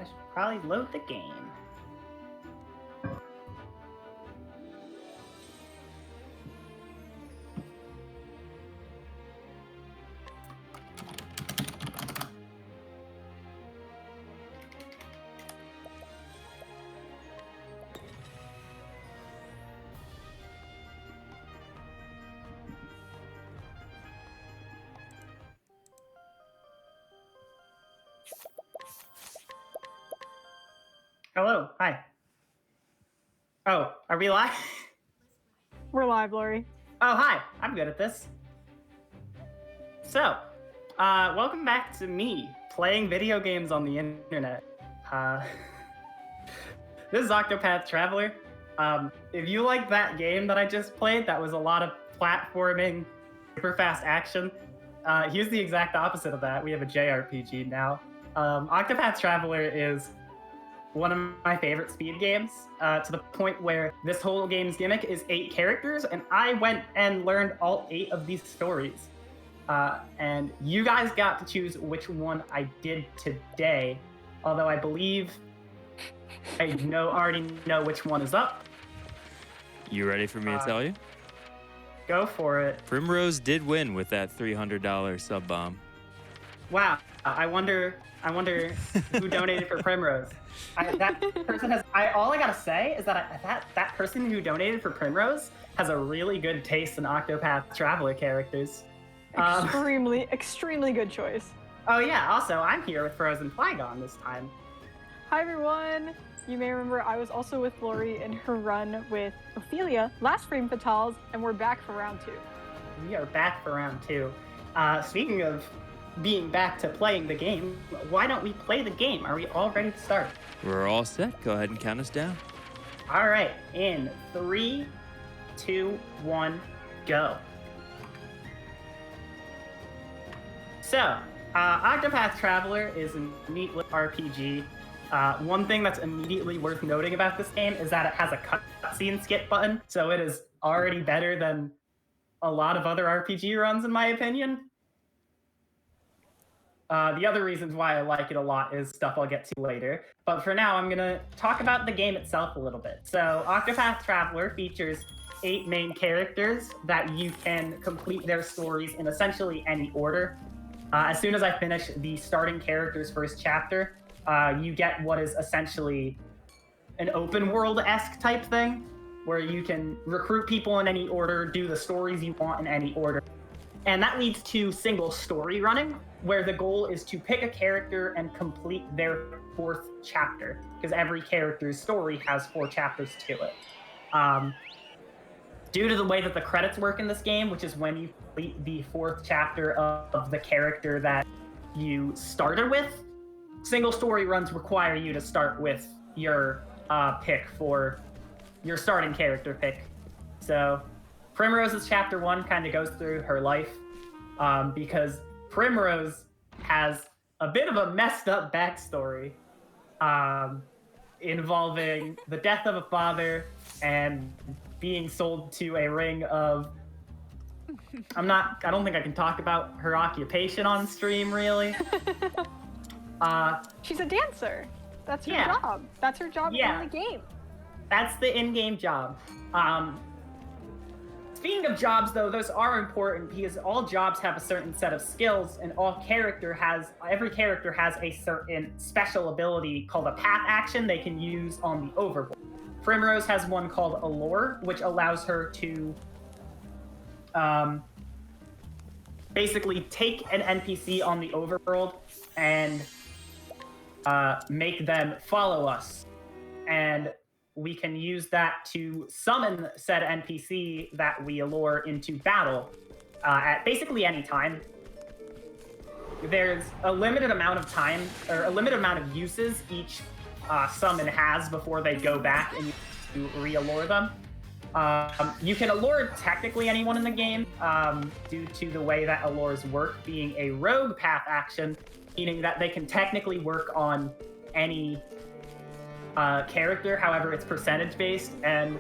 I should probably load the game. Hello, hi. Oh, are we live? We're live, Laurie. Oh, hi. I'm good at this. So, welcome back to me playing video games on the internet. This is Octopath Traveler. If you like that game that I just played, that was a lot of platforming, super fast action. Here's the exact opposite of that. We have a JRPG now. Octopath Traveler is one of my favorite speed games, to the point where this whole game's gimmick is 8 characters, and I went and learned all 8 of these stories. And you guys got to choose which one I did today, although I believe I already know which one is up. You ready for me to tell you? Go for it. Primrose did win with that $300 sub bomb. Wow, I wonder who donated for Primrose. That person has. All I gotta say is that that person who donated for Primrose has a really good taste in Octopath Traveler characters. Extremely good choice. Oh yeah. Also, I'm here with frozenflygone this time. Hi everyone. You may remember I was also with Laurie in her run with Ophelia last frame Fatales, and we're back for round 2. We are back for round 2. Speaking of being back to playing the game, why don't we play the game? Are we all ready to start? We're all set. Go ahead and count us down. All right. In 3, 2, 1, go. So, Octopath Traveler is a neat little RPG. One thing that's immediately worth noting about this game is that it has a cutscene skip button, so it is already better than a lot of other RPG runs, in my opinion. The other reasons why I like it a lot is stuff I'll get to later. But for now, I'm going to talk about the game itself a little bit. So, Octopath Traveler features 8 main characters that you can complete their stories in essentially any order. As soon as I finish the starting character's first chapter, you get what is essentially an open world-esque type thing, where you can recruit people in any order, do the stories you want in any order. And that leads to single story running, where the goal is to pick a character and complete their 4th chapter, because every character's story has 4 chapters to it. Due to the way that the credits work in this game, which is when you complete the 4th chapter of the character that you started with, single story runs require you to start with your pick for your starting character pick. So Primrose's chapter 1 kind of goes through her life, because Primrose has a bit of a messed up backstory, involving the death of a father and being sold to a ring of... I don't think I can talk about her occupation on stream, really. She's a dancer. That's her Yeah. job. That's her job Yeah. in the game. That's the in-game job. Speaking of jobs, though, those are important because all jobs have a certain set of skills, and every character has a certain special ability called a path action they can use on the overworld. Primrose has one called Allure, which allows her to basically take an NPC on the overworld and make them follow us. And we can use that to summon said NPC that we allure into battle at basically any time. There's a limited amount of time, or a limited amount of uses each summon has before they go back and you re-allure them. You can allure technically anyone in the game due to the way that allures work being a rogue path action, meaning that they can technically work on any character. However, it's percentage based, and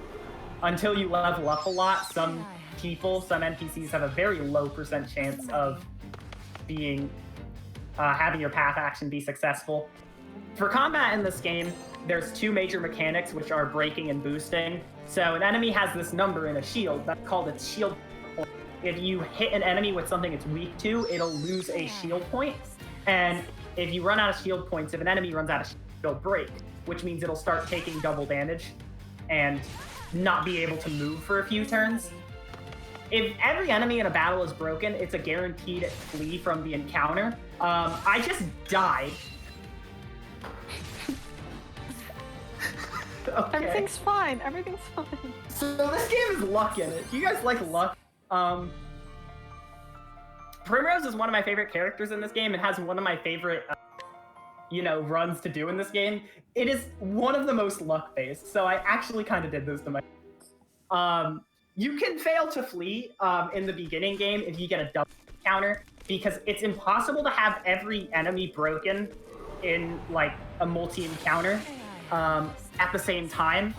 until you level up a lot, some NPCs have a very low percent chance of having your path action be successful. For combat in this game, there's two major mechanics, which are breaking and boosting. So an enemy has this number in a shield that's called its shield point. If you hit an enemy with something it's weak to, it'll lose a shield point. And if you run out of shield points, if an enemy runs out of shield, it'll break, which means it'll start taking double damage and not be able to move for a few turns. If every enemy in a battle is broken, it's a guaranteed flee from the encounter. I just died. Okay. Everything's fine. Everything's fine. So this game is luck in it. Do you guys like luck? Primrose is one of my favorite characters in this game and has one of my favorite, runs to do in this game. It is one of the most luck-based, so I actually kind of did this to my... You can fail to flee in the beginning game if you get a double counter, because it's impossible to have every enemy broken in, like, a multi-encounter at the same time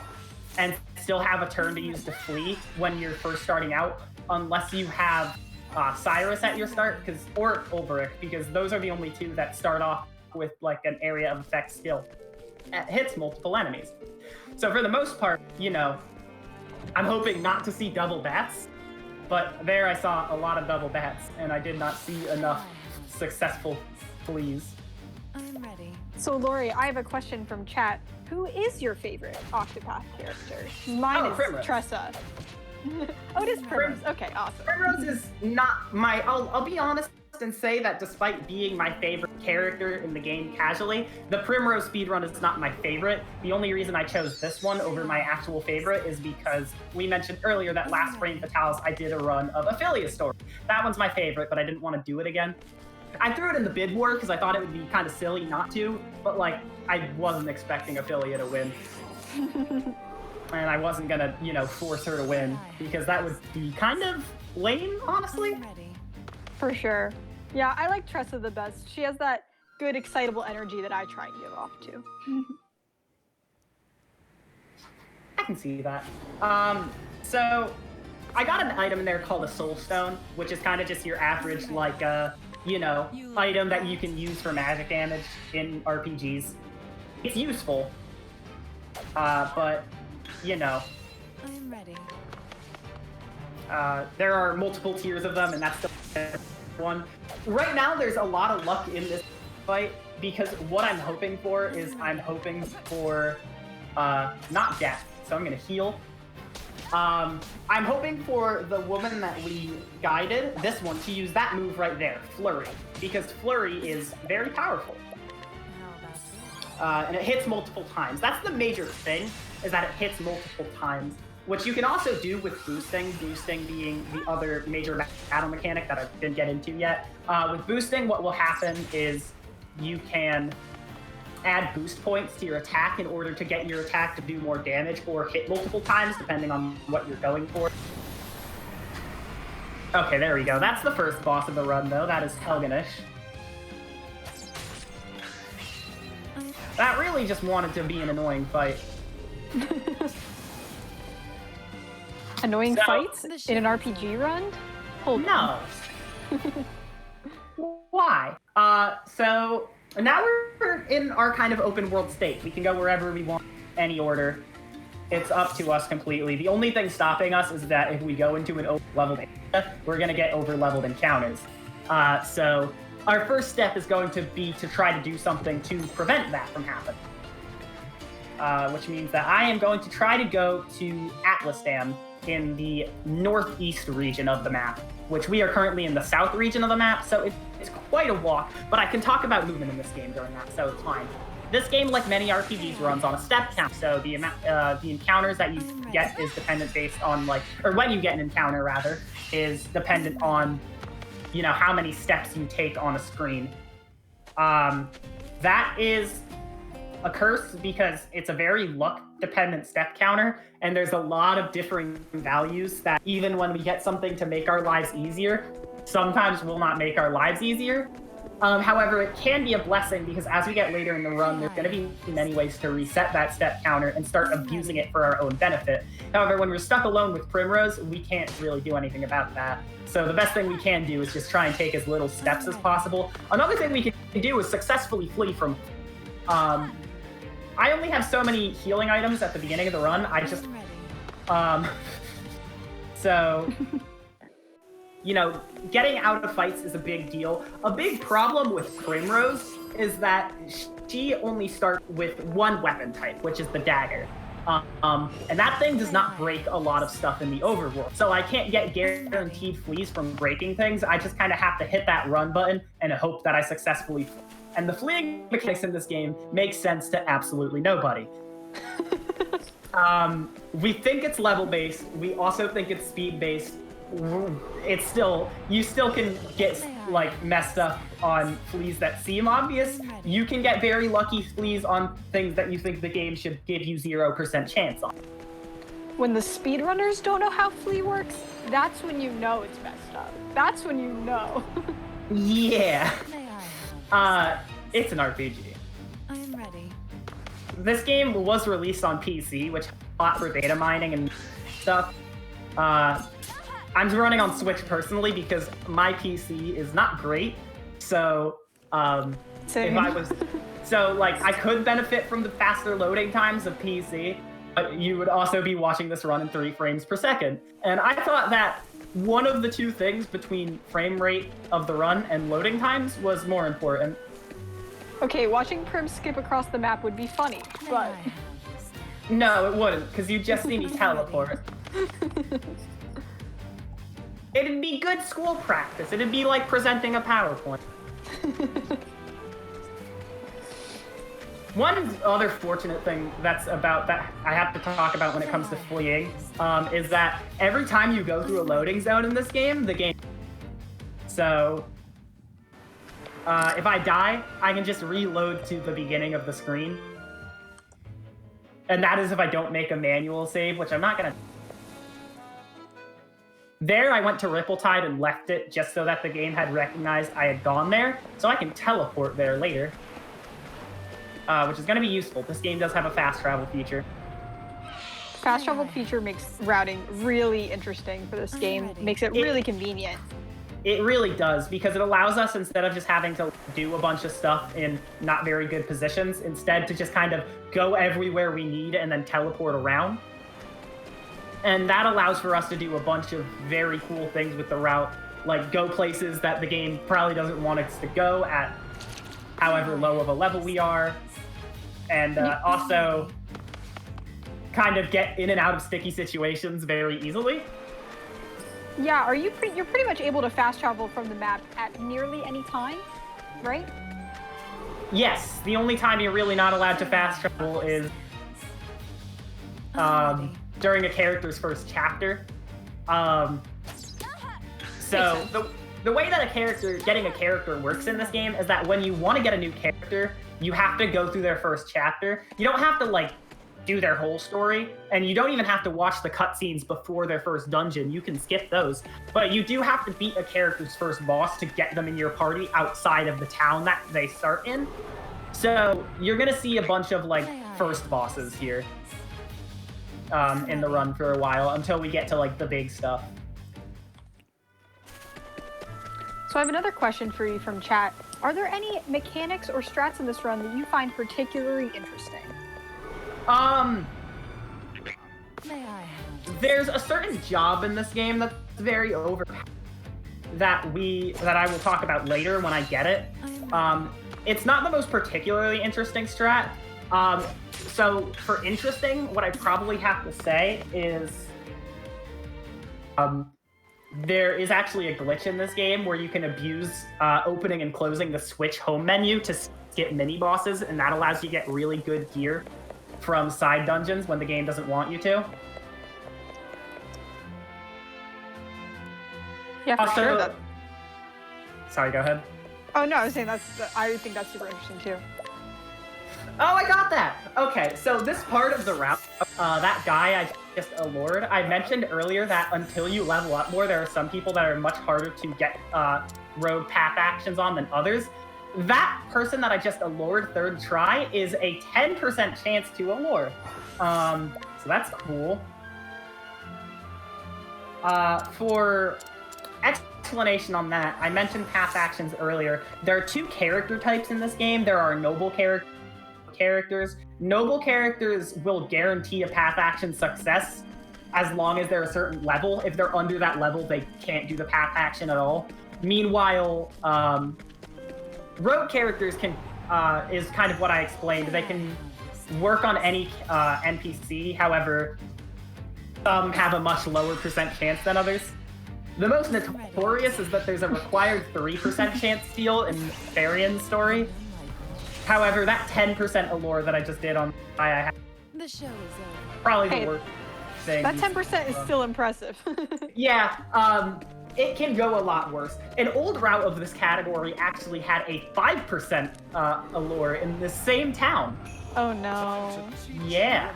and still have a turn to use to flee when you're first starting out, unless you have Cyrus at your start, or Ulbrich, because those are the only two that start off with like an area of effect skill that hits multiple enemies. So for the most part, I'm hoping not to see double bats, but there I saw a lot of double bats, and I did not see enough successful flees. I'm ready. So Laurie, I have a question from chat. Who is your favorite Octopath character? Mine is Primrose. Tressa. Oh, it is Primrose. Okay, awesome. Primrose is not my... I'll be honest and say that despite being my favorite character in the game casually, the Primrose speedrun is not my favorite. The only reason I chose this one over my actual favorite is because we mentioned earlier that last Frame Fatales I did a run of Affiliate Story. That one's my favorite, but I didn't want to do it again. I threw it in the bid war because I thought it would be kind of silly not to, but I wasn't expecting Affiliate to win. And I wasn't gonna, force her to win, because that would be kind of lame, honestly. I'm ready. For sure. Yeah, I like Tressa the best. She has that good, excitable energy that I try and give off to. I can see that. So I got an item in there called a Soul Stone, which is kind of just your average, item that you can use for magic damage in RPGs. It's useful, but, I'm ready. there are multiple tiers of them, and that's the one. Right now, there's a lot of luck in this fight, because what I'm hoping for is not death, so I'm gonna heal. I'm hoping for the woman that we guided, this one, to use that move right there, Flurry, because Flurry is very powerful. How about And it hits multiple times. That's the major thing, is that it hits multiple times, which you can also do with boosting being the other major battle mechanic that I didn't get into yet. With boosting, what will happen is you can add boost points to your attack in order to get your attack to do more damage or hit multiple times, depending on what you're going for. Okay, there we go. That's the first boss of the run, though. That is Helganish. That really just wanted to be an annoying fight. Annoying So- fights in an RPG run? Hold on. No. Why? So now we're in our kind of open world state. We can go wherever we want, any order. It's up to us completely. The only thing stopping us is that if we go into an over-leveled area, we're going to get over-leveled encounters. So our first step is going to be to try to do something to prevent that from happening. Which means that I am going to try to go to Atlastan in the northeast region of the map, which we are currently in the south region of the map, so it's quite a walk, but I can talk about movement in this game during that, so it's fine. This game, like many RPGs, runs on a step count, so the encounters that you get is dependent based on, or when you get an encounter, rather, is dependent on, how many steps you take on a screen. That is a curse because it's a very luck-dependent step counter, and there's a lot of differing values that even when we get something to make our lives easier, sometimes will not make our lives easier. However, it can be a blessing because as we get later in the run, there's going to be many ways to reset that step counter and start abusing it for our own benefit. However, when we're stuck alone with Primrose, we can't really do anything about that. So the best thing we can do is just try and take as little steps as possible. Another thing we can do is successfully flee from I only have so many healing items at the beginning of the run. I just, I'm ready. so, you know, getting out of fights is a big deal. A big problem with Primrose is that she only starts with one weapon type, which is the dagger. And that thing does not break a lot of stuff in the overworld. So I can't get guaranteed fleas from breaking things. I just kind of have to hit that run button and hope that I successfully. And the fleeing mechanics in this game makes sense to absolutely nobody. We think it's level based. We also think it's speed based. It's still, you still can get like messed up on fleas that seem obvious. You can get very lucky fleas on things that you think the game should give you 0% chance on. When the speedrunners don't know how Flea works, that's when you know it's messed up. That's when you know. Yeah. May I have It's an RPG. I'm ready. This game was released on PC, which a lot for data mining and stuff. I'm running on Switch personally because my PC is not great. So, Same. if I was, so like I could benefit from the faster loading times of PC, but you would also be watching this run in 3 frames per second. And I thought that one of the two things between frame rate of the run and loading times was more important. Okay, watching Prim skip across the map would be funny, May but I have this? No, it wouldn't, because you just see me teleport. It'd be good school practice. It'd be like presenting a PowerPoint. One other fortunate thing that's about that I have to talk about when it comes to fleeing is that every time you go through a loading zone in this game, the game. So if I die, I can just reload to the beginning of the screen. And that is if I don't make a manual save, which I'm not gonna. There, I went to Ripple-Tide and left it just so that the game had recognized I had gone there, so I can teleport there later, which is going to be useful. This game does have a fast travel feature. fast travel feature makes routing really interesting for this game. Makes it really convenient. It really does, because it allows us, instead of just having to do a bunch of stuff in not very good positions, instead to just kind of go everywhere we need and then teleport around. And that allows for us to do a bunch of very cool things with the route, like go places that the game probably doesn't want us to go at however low of a level we are, and also kind of get in and out of sticky situations very easily. Yeah, you're pretty much able to fast travel from the map at nearly any time, right? Yes, the only time you're really not allowed to fast travel is during a character's first chapter. So the way that getting a character works in this game is that when you want to get a new character, you have to go through their first chapter. You don't have to like do their whole story, and you don't even have to watch the cutscenes before their first dungeon. You can skip those, but you do have to beat a character's first boss to get them in your party outside of the town that they start in. So you're gonna see a bunch of like first bosses here in the run for a while until we get to like the big stuff. So I have another question for you from chat. Are there any mechanics or strats in this run that you find particularly interesting? May I have? There's a certain job in this game that's very overpowered that I will talk about later when I get it. It's not the most particularly interesting strat. So for interesting, what I probably have to say is there is actually a glitch in this game where you can abuse opening and closing the Switch home menu to skip mini bosses, and that allows you to get really good gear from side dungeons when the game doesn't want you to. Yeah, for Also, sure. sorry, go ahead. Oh no, I was saying I think that's super interesting too. Oh, I got that! Okay, so this part of the route, that guy I just allured, I mentioned earlier that until you level up more, there are some people that are much harder to get road path actions on than others. That person that I just allured third try is a 10% chance to allure. So that's cool. For explanation on that, I mentioned path actions earlier. There are two character types in this game. There are noble characters characters. Noble characters will guarantee a path action success as long as they're a certain level. If they're under that level, they can't do the path action at all. Meanwhile, rogue characters can is kind of what I explained. They can work on any NPC. However, some have a much lower % chance than others. The most notorious is that there's a required 3% chance steal in Therian's story. However, that 10% allure that I just did on I have The show is over. probably Hey, the worst thing. That 10% is still impressive. Yeah, it can go a lot worse. An old route of this category actually had a 5% allure in the same town. Oh no. Yeah.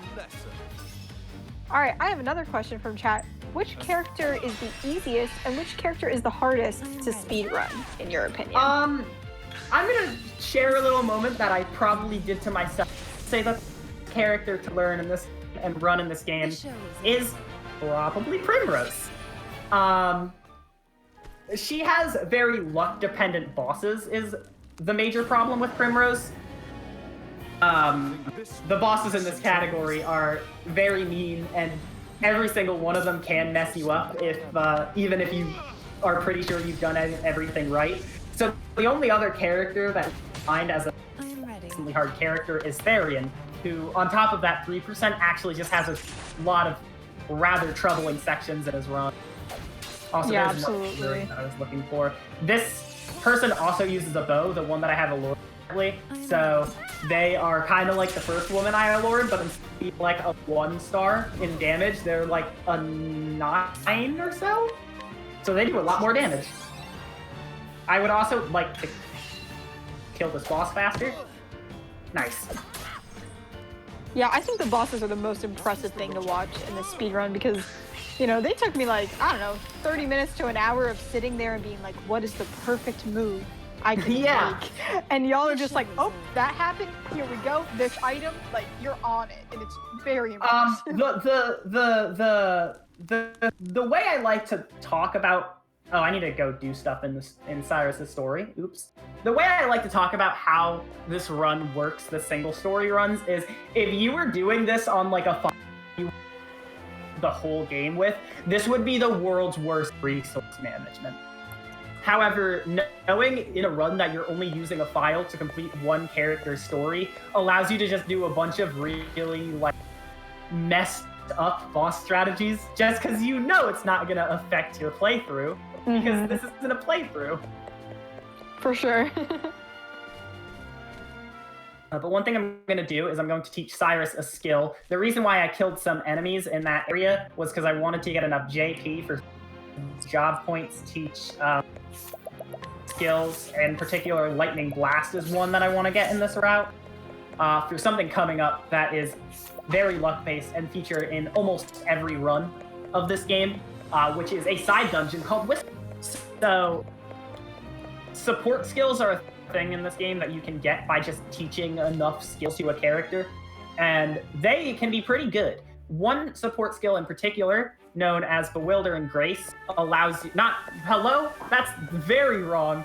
All right, I have another question from chat. Which character is the easiest and which character is the hardest to speedrun, in your opinion? I'm gonna share a little moment that I probably did to myself. Say that character to learn in this and run in this game is probably Primrose. She has very luck-dependent bosses, is the major problem with Primrose. The bosses in this category are very mean, and every single one of them can mess you up if even if you are pretty sure you've done everything right. So the only other character that I find as a really hard character is Therian, who on top of that 3% actually just has a lot of rather troubling sections in his run. Also, Yeah, there's one absolutely. that I was looking for. This person also uses a bow, the one that I have allured. So they are kind of like the first woman I allured, but instead of like a 1 star in damage, they're like a 9 or so. So they do a lot more damage. I would also like to kill this boss faster. Nice. Yeah, I think the bosses are the most impressive thing to watch in this speedrun because, you know, they took me like, I don't know, 30 minutes to an hour of sitting there and being like, what is the perfect move I can make? And y'all are just like, oh, that happened. Here we go. This item, like, you're on it, and it's very impressive. The way I like to talk about. Oh, I need to go do stuff in Cyrus's story. Oops. The way I like to talk about how this run works, the single story runs, is if you were doing this on like a the whole game with, this would be the world's worst resource management. However, knowing in a run that you're only using a file to complete one character's story allows you to just do a bunch of really like messed up boss strategies just because you know it's not going to affect your playthrough because this isn't a playthrough. For sure. But one thing I'm going to do is I'm going to teach Cyrus a skill. The reason why I killed some enemies in that area was because I wanted to get enough JP for job points to teach skills. In particular, Lightning Blast is one that I want to get in this route. Through something coming up that is very luck-based and feature in almost every run of this game, which is a side dungeon called Whisper. So, support skills are a thing in this game that you can get by just teaching enough skills to a character, and they can be pretty good. One support skill in particular, known as Bewilder and Grace, allows you... Hello? That's very wrong.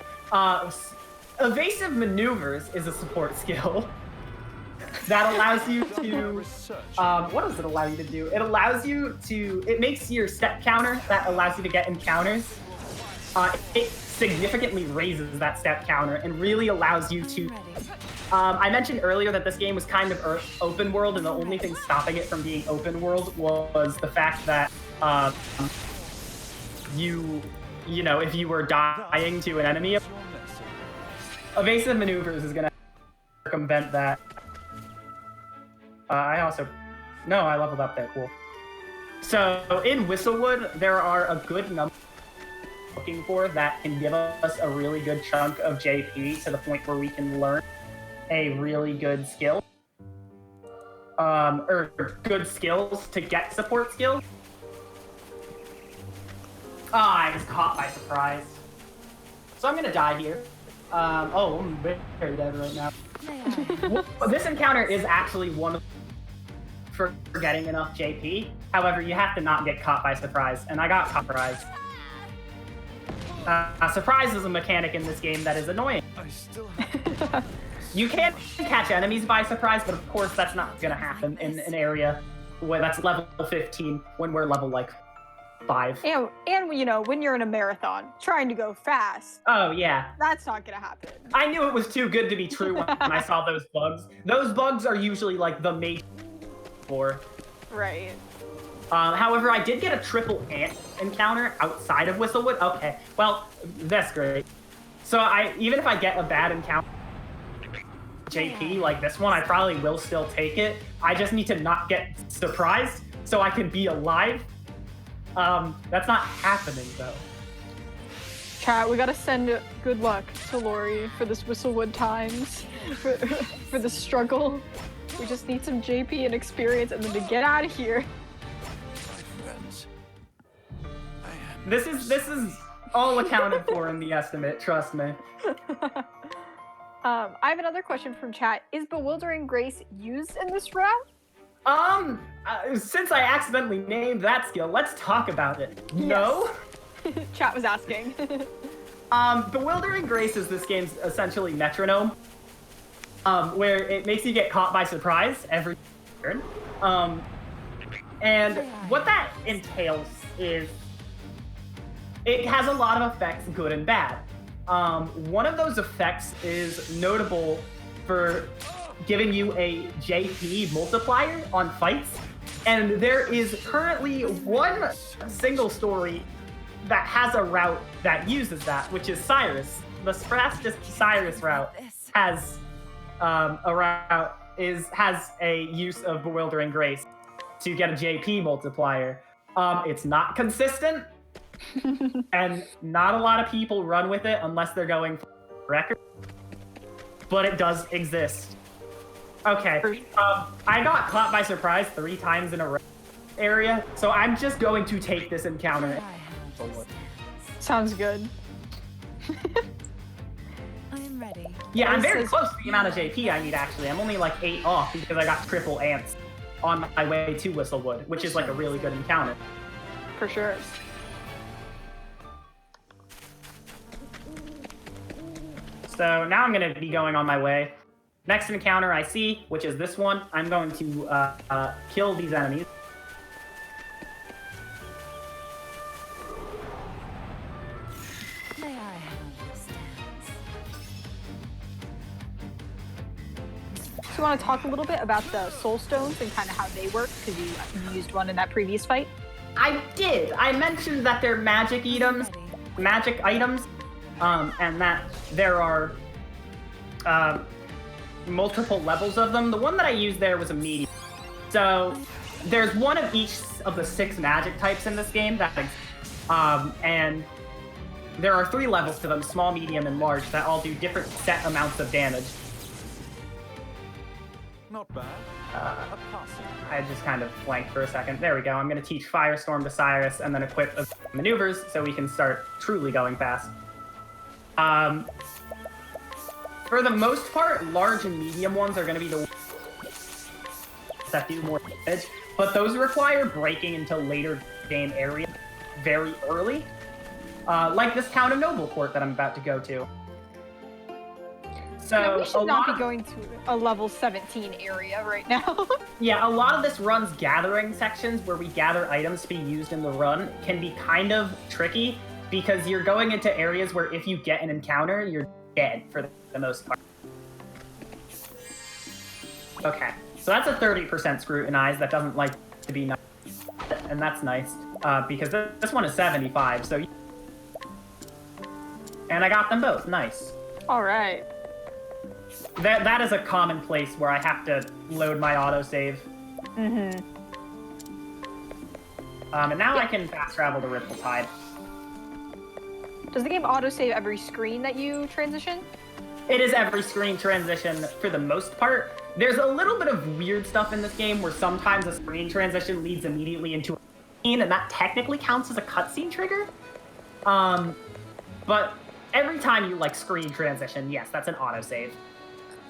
Evasive Maneuvers is a support skill that allows you to... what does it allow you to do? It allows you to... It makes your step counter that allows you to get encounters. It significantly raises that step counter and really allows you to... I mentioned earlier that this game was kind of open world, and the only thing stopping it from being open world was the fact that you know, if you were dying to an enemy, Evasive Maneuvers is going to circumvent that. I leveled up there, cool. So in Whistlewood, there are a good number looking for that can give us a really good chunk of JP to the point where we can learn a really good skill. Or good skills to get support skills. I was caught by surprise. So I'm gonna die here. I'm very dead right now. This encounter is actually one of for getting enough JP. However, you have to not get caught by surprise, and I got caught by surprise. Surprise is a mechanic in this game that is annoying. You can catch enemies by surprise, but of course that's not gonna happen in an area where that's level 15 when we're level like 5. And you know, when you're in a marathon trying to go fast, Oh yeah. that's not gonna happen. I knew it was too good to be true when I saw those bugs. Those bugs are usually like the major for. Right. However, I did get a triple ant encounter outside of Whistlewood. Okay, well, that's great. So even if I get a bad encounter, JP like this one, I probably will still take it. I just need to not get surprised so I can be alive. That's not happening though. Chat, we gotta send good luck to Laurie for this Whistlewood times, for the struggle. We just need some JP and experience and then to get out of here. This is all accounted for in the estimate, trust me. I have another question from chat. Is Bewildering Grace used in this route? Since I accidentally named that skill, let's talk about it. Yes. No? Chat was asking. Bewildering Grace is this game's essentially metronome, where it makes you get caught by surprise every turn. And what that entails is it has a lot of effects, good and bad. One of those effects is notable for giving you a JP multiplier on fights, and there is currently one single story that has a route that uses that, which is Cyrus. The fastest Cyrus route has a use of Bewildering Grace to get a JP multiplier. It's not consistent, and not a lot of people run with it unless they're going for record, but it does exist. Okay, I got caught by surprise 3 times in a row area, so I'm just going to take this encounter. Sounds good. I'm ready. Yeah, I'm very close to the amount of JP I need, actually. I'm only like 8 off because I got triple ants on my way to Whistlewood, which is like a really good encounter. For sure. So now I'm going to be going on my way. Next encounter I see, which is this one, I'm going to kill these enemies. May I handle this dance? So you want to talk a little bit about the soul stones and kind of how they work, because you used one in that previous fight? I did. I mentioned that they're magic items, and that there are multiple levels of them. The one that I used there was a medium. So there's one of each of the 6 magic types in this game that and there are 3 levels to them, small, medium, and large, that all do different set amounts of damage. Not bad. I just kind of blanked for a second. There we go. I'm going to teach Firestorm to Cyrus and then equip the maneuvers so we can start truly going fast. For the most part, large and medium ones are going to be the ones that do more damage, but those require breaking into later game areas very early, like this town of Nobleport that I'm about to go to. So Yeah, we should not be going to a level 17 area right now. Yeah, a lot of this run's gathering sections where we gather items to be used in the run can be kind of tricky because you're going into areas where if you get an encounter, you're dead for the most part. Okay, so that's a 30% scrutinize that doesn't like to be nice, and that's nice because this one is 75, so... And I got them both, nice. All right. That is a common place where I have to load my autosave. Mm-hmm. And now I can fast travel to Ripple Tide. Does the game autosave every screen that you transition? It is every screen transition for the most part. There's a little bit of weird stuff in this game where sometimes a screen transition leads immediately into a scene, and that technically counts as a cutscene trigger. But every time you screen transition, yes, that's an autosave.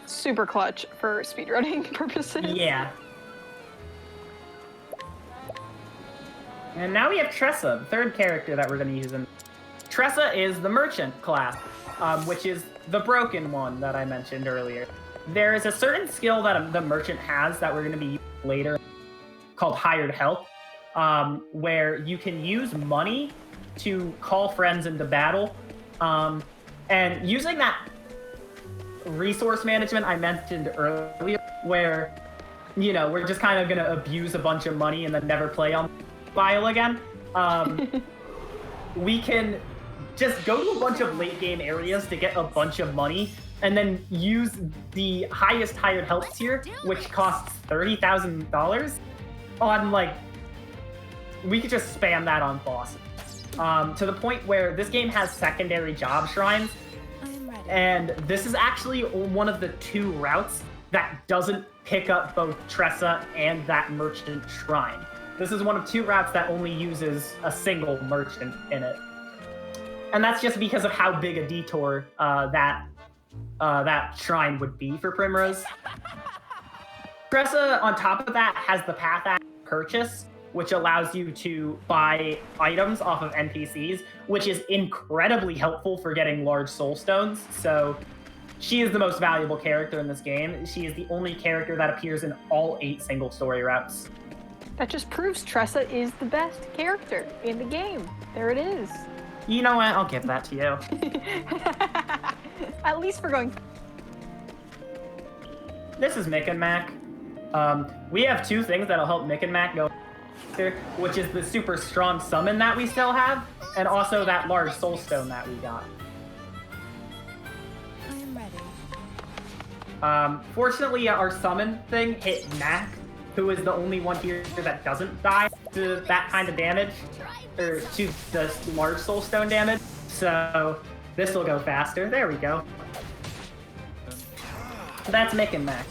Super clutch for speedrunning purposes. Yeah. And now we have Tressa, the third character that we're going to use. Tressa is the merchant class, which is the broken one that I mentioned earlier. there is a certain skill that the merchant has that we're going to be using later called hired help, where you can use money to call friends into battle. And using that resource management I mentioned earlier, where, you know, we're just kind of going to abuse a bunch of money and then never play on file again. We can just go to a bunch of late game areas to get a bunch of money and then use the highest hired help tier, which costs $30,000 on, like, we could just spam that on bosses. To the point where this game has secondary job shrines, and this is actually one of the 2 routes that doesn't pick up both Tressa and that merchant shrine. This is one of 2 routes that only uses a single merchant in it. And that's just because of how big a detour that shrine would be for Primrose. Tressa, on top of that, has the Path Act purchase, which allows you to buy items off of NPCs, which is incredibly helpful for getting large soul stones. So she is the most valuable character in this game. She is the only character that appears in all 8 single story routes. That just proves Tressa is the best character in the game. There it is. You know what? I'll give that to you. At least for going. This is Mick and Mac. We have 2 things that'll help Mick and Mac go faster, which is the super strong summon that we still have, and also that large soul stone that we got. I'm ready. Fortunately, our summon thing hit Mac, who is the only one here that doesn't die to that kind of damage, or to the large soul stone damage. So this will go faster. There we go. That's Mick and Mac.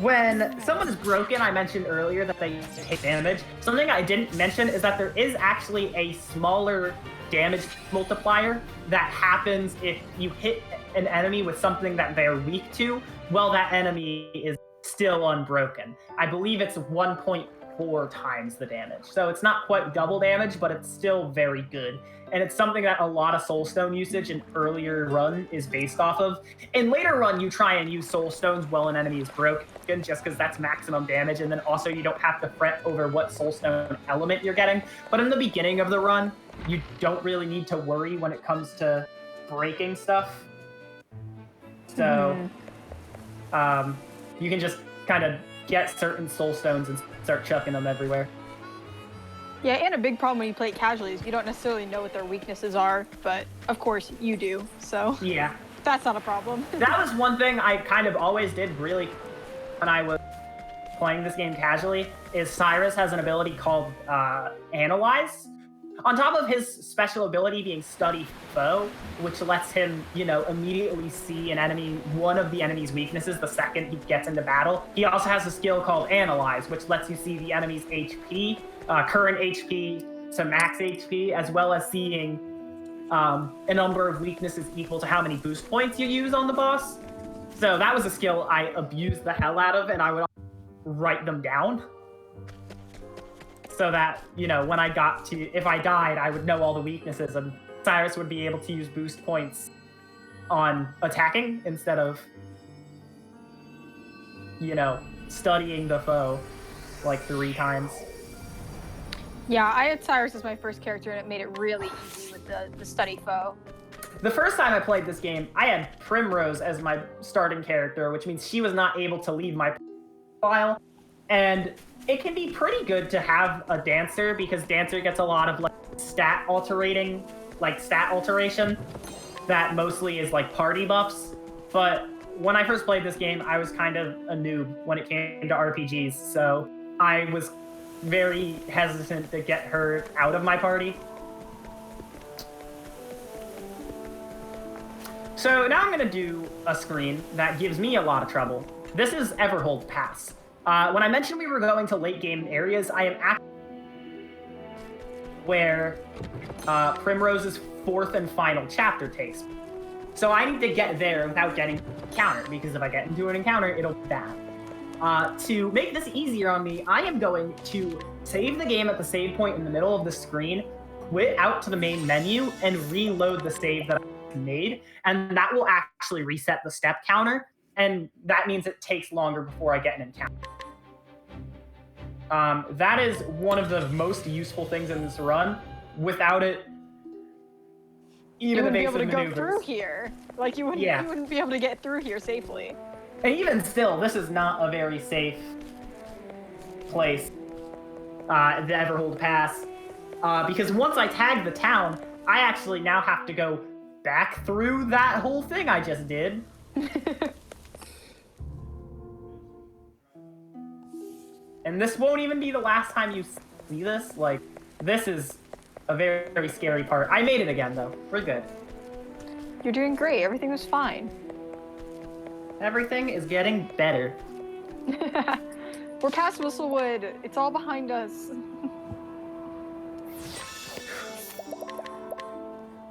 When someone is broken, I mentioned earlier that they take damage. Something I didn't mention is that there is actually a smaller damage multiplier that happens if you hit an enemy with something that they're weak to while that enemy is still unbroken. I believe it's 1.4 times the damage. So it's not quite double damage, but it's still very good. And it's something that a lot of Soul Stone usage in earlier run is based off of. In later run, you try and use Soul Stones while an enemy is broken, just because that's maximum damage, and then also you don't have to fret over what Soul Stone element you're getting. But in the beginning of the run, you don't really need to worry when it comes to breaking stuff. So, you can just kind of get certain Soul Stones and start chucking them everywhere. Yeah, and a big problem when you play it casually is you don't necessarily know what their weaknesses are, but of course you do, so yeah, that's not a problem. That was one thing I kind of always did really when I was playing this game casually, is Cyrus has an ability called Analyze. On top of his special ability being Study Foe, which lets him, you know, immediately see an enemy, one of the enemy's weaknesses the second he gets into battle. He also has a skill called Analyze, which lets you see the enemy's HP, current HP to max HP, as well as seeing a number of weaknesses equal to how many boost points you use on the boss. So that was a skill I abused the hell out of, and I would write them down. So that, you know, when I got to, if I died, I would know all the weaknesses, and Cyrus would be able to use boost points on attacking instead of, you know, studying the foe like 3 times. Yeah, I had Cyrus as my first character, and it made it really easy with the Study Foe. The first time I played this game, I had Primrose as my starting character, which means she was not able to leave my file. And it can be pretty good to have a Dancer, because Dancer gets a lot of like stat alteration that mostly is like party buffs. But when I first played this game, I was kind of a noob when it came to RPGs, so I was very hesitant to get her out of my party. So now I'm going to do a screen that gives me a lot of trouble. This is Everhold Pass. When I mentioned we were going to late game areas, I am actually where Primrose's 4th and final chapter takes. So I need to get there without getting encountered, because if I get into an encounter, it'll be bad. To make this easier on me, I am going to save the game at the save point in the middle of the screen, quit out to the main menu, and reload the save that I made, and that will actually reset the step counter. and that means it takes longer before I get an encounter. That is one of the most useful things in this run. Without it, You even wouldn't be evasive able to go maneuvers. through here. Like you wouldn't be able to get through here safely. And even still, this is not a very safe place to ever hold pass. Because once I tag the town, I actually now have to go back through that whole thing I just did. And this won't even be the last time you see this. Like, this is a very, very scary part. I made it again, though. We're good. You're doing great. Everything was fine. Everything is getting better. We're past Whistlewood. It's all behind us.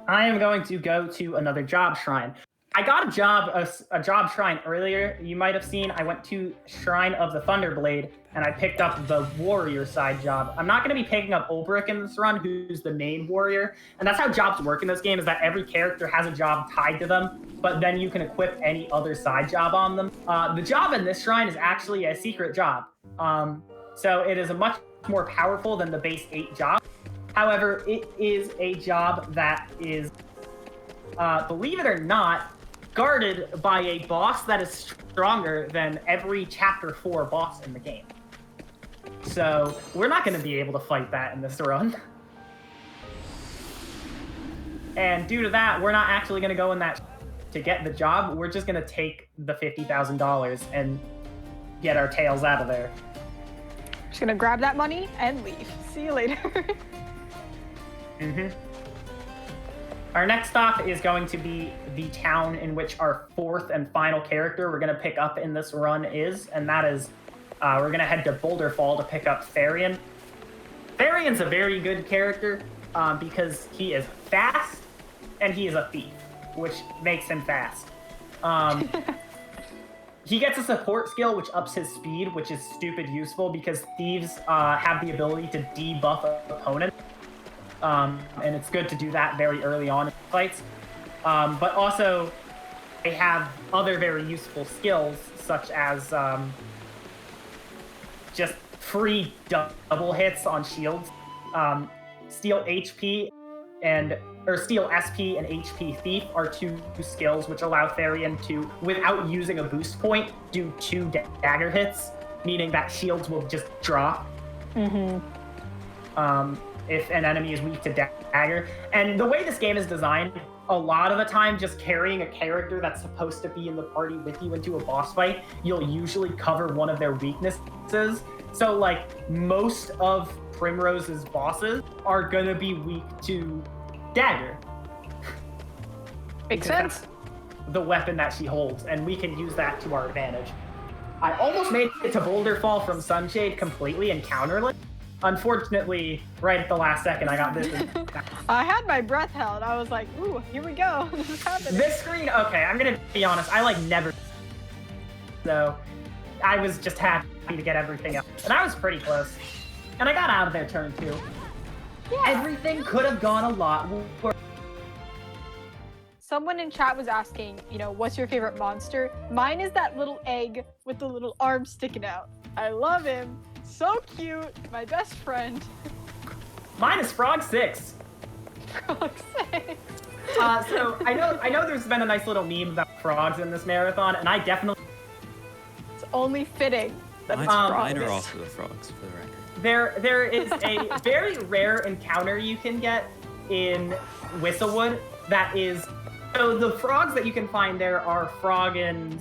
I am going to go to another job shrine. I got a job shrine earlier. You might have seen I went to Shrine of the Thunderblade, and I picked up the warrior side job. I'm not going to be picking up Ulbrich in this run, who's the main warrior. And that's how jobs work in this game, is that every character has a job tied to them, but then you can equip any other side job on them. The job in this shrine is actually a secret job. So it is a much more powerful than the base 8 job. However, it is a job that is, believe it or not, guarded by a boss that is stronger than every Chapter 4 boss in the game. So we're not going to be able to fight that in this run. And due to that, we're not actually going to go in that to get the job. We're just going to take the $50,000 and get our tails out of there. Just gonna grab that money and leave. See you later. Our next stop is going to be the town in which our 4th and final character we're going to pick up in this run is, and that is, we're going to head to Boulder Fall to pick up Therian. Therian's a very good character because he is fast and he is a thief, which makes him fast. He gets a support skill which ups his speed, which is stupid useful because thieves have the ability to debuff an opponent. And it's good to do that very early on in fights. But also, they have other very useful skills, such as just free double hits on shields. Steal HP or Steal SP and HP Thief are 2 skills which allow Therian to, without using a boost point, do 2 dagger hits, meaning that shields will just drop. If an enemy is weak to dagger. And the way this game is designed, a lot of the time just carrying a character that's supposed to be in the party with you into a boss fight, you'll usually cover one of their weaknesses. So like most of Primrose's bosses are gonna be weak to dagger. Makes sense. The weapon that she holds, and we can use that to our advantage. I almost made it to Boulder Fall from Sunshade completely and counterlit. Unfortunately, right at the last second, I got this. I had my breath held. I was like, ooh, here we go. This is happening. This screen, okay, I'm gonna be honest, I like never. So, I was just happy to get everything up. And I was pretty close. And I got out of there turn 2. Yeah. Everything could have gone a lot worse. Someone in chat was asking, what's your favorite monster? Mine is that little egg with the little arm sticking out. I love him. So cute. My best friend. Mine is Frog 6. Frog 6. So I know there's been a nice little meme about frogs in this marathon, and I definitely. It's only fitting that it's Mine frogs. are also the frogs, for the record. There is a very rare encounter you can get in Whistlewood that is. So the frogs that you can find there are Froggins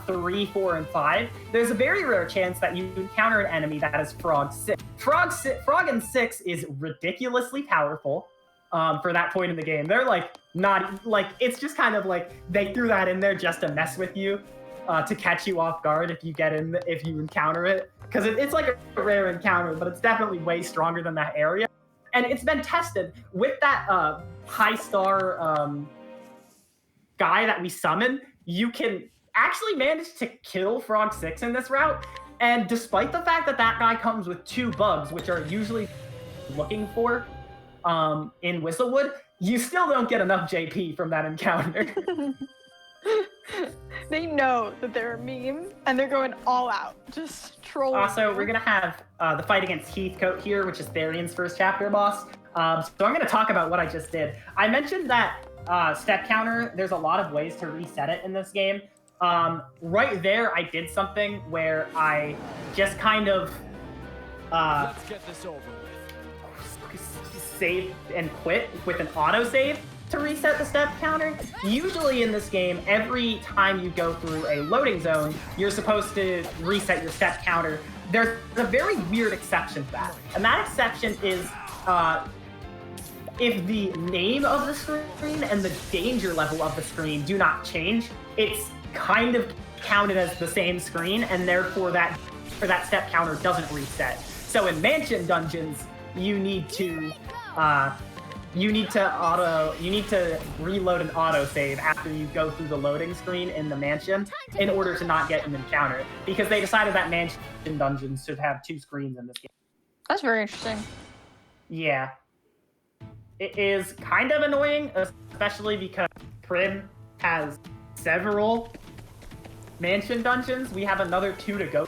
3, 4, and 5. There's a very rare chance that you encounter an enemy that is Frog 6. Froggin 6 is ridiculously powerful for that point in the game. They're it's just kind of like they threw that in there just to mess with you, to catch you off guard if you encounter it. Because it's like a rare encounter, but it's definitely way stronger than that area. And it's been tested with that high star guy that we summon. You can actually manage to kill Frog 6 in this route, and despite the fact that guy comes with 2 bugs, which are usually looking for in Whistlewood, you still don't get enough JP from that encounter. They know that they're a meme, and they're going all out, just trolling. Also, we're gonna have the fight against Heathcote here, which is Therian's first chapter boss. So I'm gonna talk about what I just did. I mentioned that step counter, there's a lot of ways to reset it in this game. Right there, I did something where I just kind of Let's get this over with. save and quit with an autosave to reset the step counter. Usually in this game, every time you go through a loading zone, you're supposed to reset your step counter. There's a very weird exception to that. And that exception is if the name of the screen and the danger level of the screen do not change, it's kind of counted as the same screen, and therefore that step counter doesn't reset. So in mansion dungeons, you need to reload an autosave after you go through the loading screen in the mansion in order to not get an encounter, because they decided that mansion dungeons should have 2 screens in this game. That's very interesting. Yeah. It is kind of annoying, especially because Prim has several mansion dungeons. We have another 2 to go.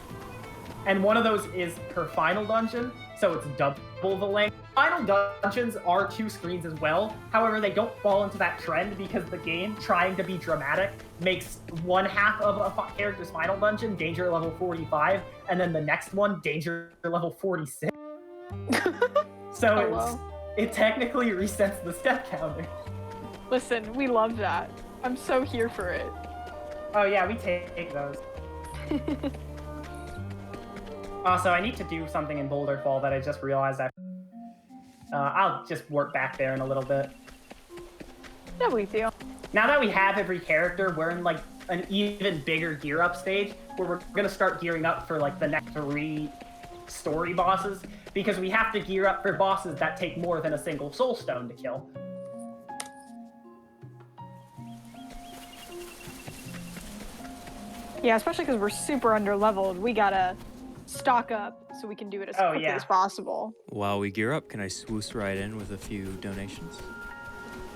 And one of those is her final dungeon, so it's double the length. Final dungeons are 2 screens as well. However, they don't fall into that trend because the game, trying to be dramatic, makes one half of a character's final dungeon danger level 45, and then the next one danger level 46. So it technically resets the step counter. Listen, we love that. I'm so here for it. Oh yeah, we take those. Also, I need to do something in Boulder Fall that I just realized I'll just work back there in a little bit. No big deal. Now that we have every character, we're in like an even bigger gear up stage where we're gonna start gearing up for like the next 3 story bosses, because we have to gear up for bosses that take more than a single soul stone to kill. Yeah, especially because we're super under leveled. We gotta stock up so we can do it as quickly as possible. While we gear up, can I swoosh right in with a few donations?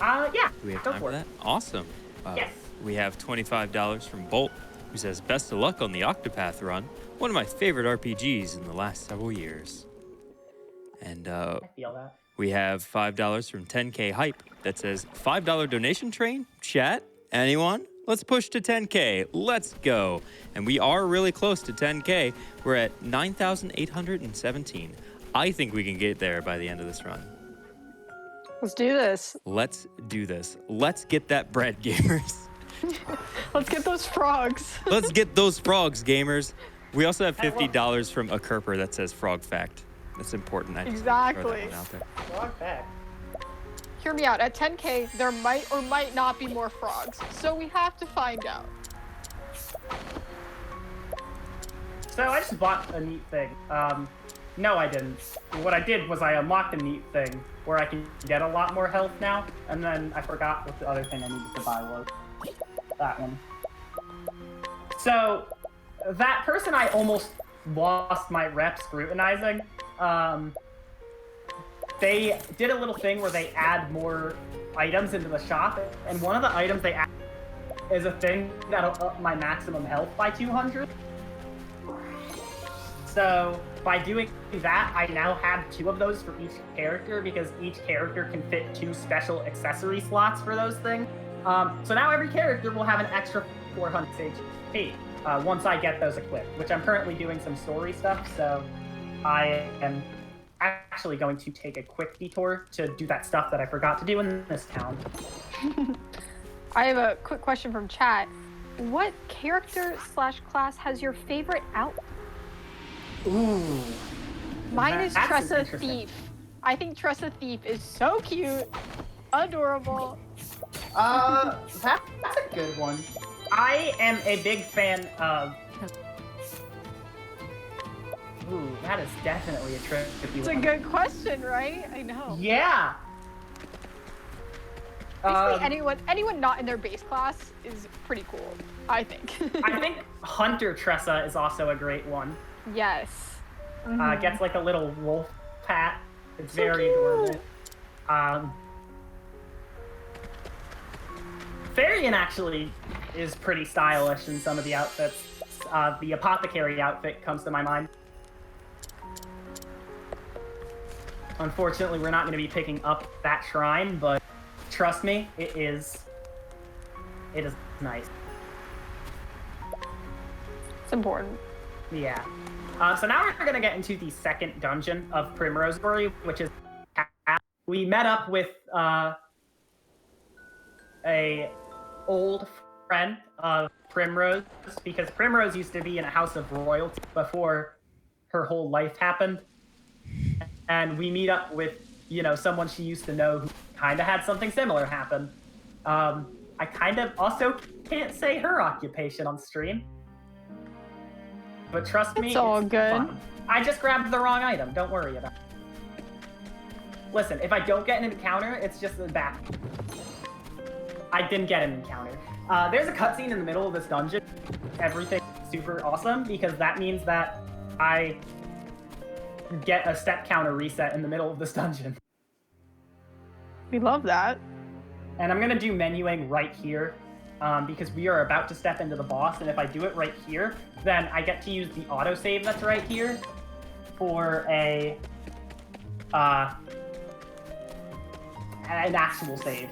Yeah. Do we have time for that? Awesome. Yes. We have $25 from Bolt, who says, best of luck on the Octopath run. One of my favorite RPGs in the last several years. And I feel that. we have $5 from 10K Hype that says, $5 donation train? Chat? Anyone? Let's push to 10K. Let's go. And we are really close to 10K. We're at 9,817. I think we can get there by the end of this run. Let's do this. Let's do this. Let's get that bread, gamers. Let's get those frogs. Let's get those frogs, gamers. We also have $50 from a Kerper that says frog fact. That's important. I just throw that one out there. Frog fact. Hear me out. At 10K, there might or might not be more frogs. So we have to find out. So I just bought a neat thing. No, I didn't. What I did was I unlocked a neat thing where I can get a lot more health now, and then I forgot what the other thing I needed to buy was. That one. So, that person I almost lost my rep scrutinizing, they did a little thing where they add more items into the shop, and one of the items they add is a thing that'll up my maximum health by 200. So by doing that, I now have 2 of those for each character, because each character can fit 2 special accessory slots for those things. So now every character will have an extra 400 HP once I get those equipped, which I'm currently doing some story stuff, so I am actually going to take a quick detour to do that stuff that I forgot to do in this town. I have a quick question from chat. What character / class has your favorite outfit? Ooh. Mine is That's Tressa interesting. Thief. I think Tressa Thief is so cute, adorable. That's a good one. I am a big fan of... Ooh, that is definitely a tricky one. It's a good question, right? I know. Yeah! Basically, anyone not in their base class is pretty cool, I think. I think Hunter Tressa is also a great one. Yes. Gets like a little wolf pat. It's So very cute. adorable. Therian actually is pretty stylish in some of the outfits. The apothecary outfit comes to my mind. Unfortunately, we're not going to be picking up that shrine, but trust me, it is nice. It's important. Yeah. So now we're going to get into the second dungeon of Primrose Story, which is we met up with a old friend of Primrose, because Primrose used to be in a house of royalty before her whole life happened. And we meet up with, someone she used to know who kind of had something similar happen. I kind of also can't say her occupation on stream. But trust me, it's all good. Fun. I just grabbed the wrong item. Don't worry about it. Listen, if I don't get an encounter, it's just the back. I didn't get an encounter. There's a cutscene in the middle of this dungeon. Everything's super awesome because that means that I get a step counter reset in the middle of this dungeon. We love that. And I'm gonna do menuing right here because we are about to step into the boss, and if I do it right here, then I get to use the autosave that's right here for an actual save.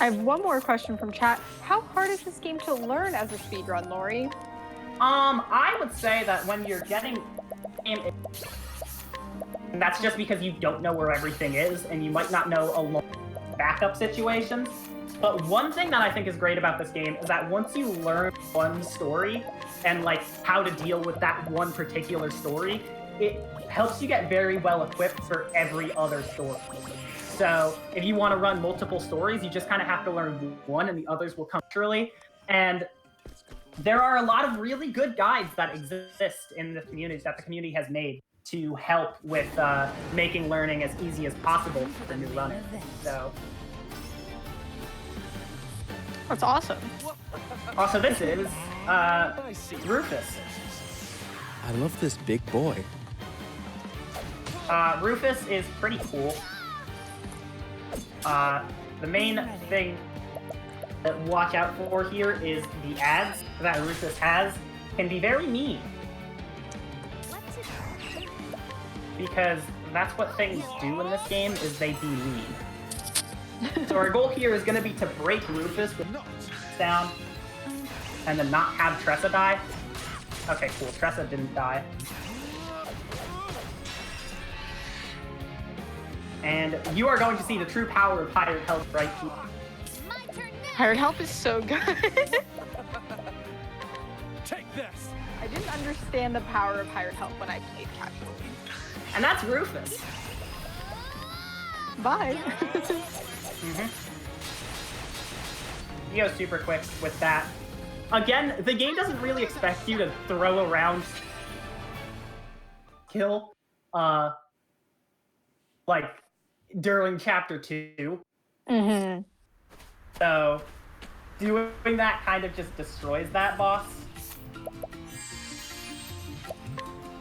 I have one more question from chat. How hard is this game to learn as a speedrun, Laurie? I would say that when you're getting that's just because you don't know where everything is, and you might not know a lot of backup situations. But one thing that I think is great about this game is that once you learn one story and how to deal with that one particular story, it helps you get very well equipped for every other story. So if you want to run multiple stories, you just kind of have to learn one, and the others will come naturally. And there are a lot of really good guides that exist in the community that the community has made to help with making learning as easy as possible for new runners. So that's awesome. Also, this is Rufus. I love this big boy. Rufus is pretty cool. The main thing to watch out for here is the ads that Rufus has can be very mean. Because that's what things do in this game, is they be mean. So our goal here is going to be to break Rufus with down and then not have Tressa die. Okay, cool. Tressa didn't die. And you are going to see the true power of hired help right here. Hired help is so good. Take this. I didn't understand the power of hired help when I played casually. And that's Rufus. Bye. You go super quick with that. Again, the game doesn't really expect you to throw around kill during chapter 2. Mm-hmm. So doing that kind of just destroys that boss.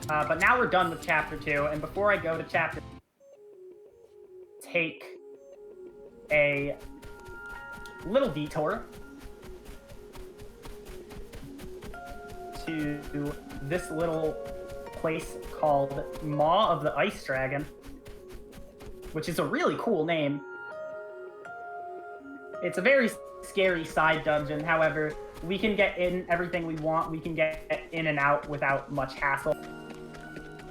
But now we're done with chapter 2, and before I go to chapter, take a little detour to this little place called Maw of the Ice Dragon, which is a really cool name. It's a very scary side dungeon. However, we can get in everything we want. We can get in and out without much hassle.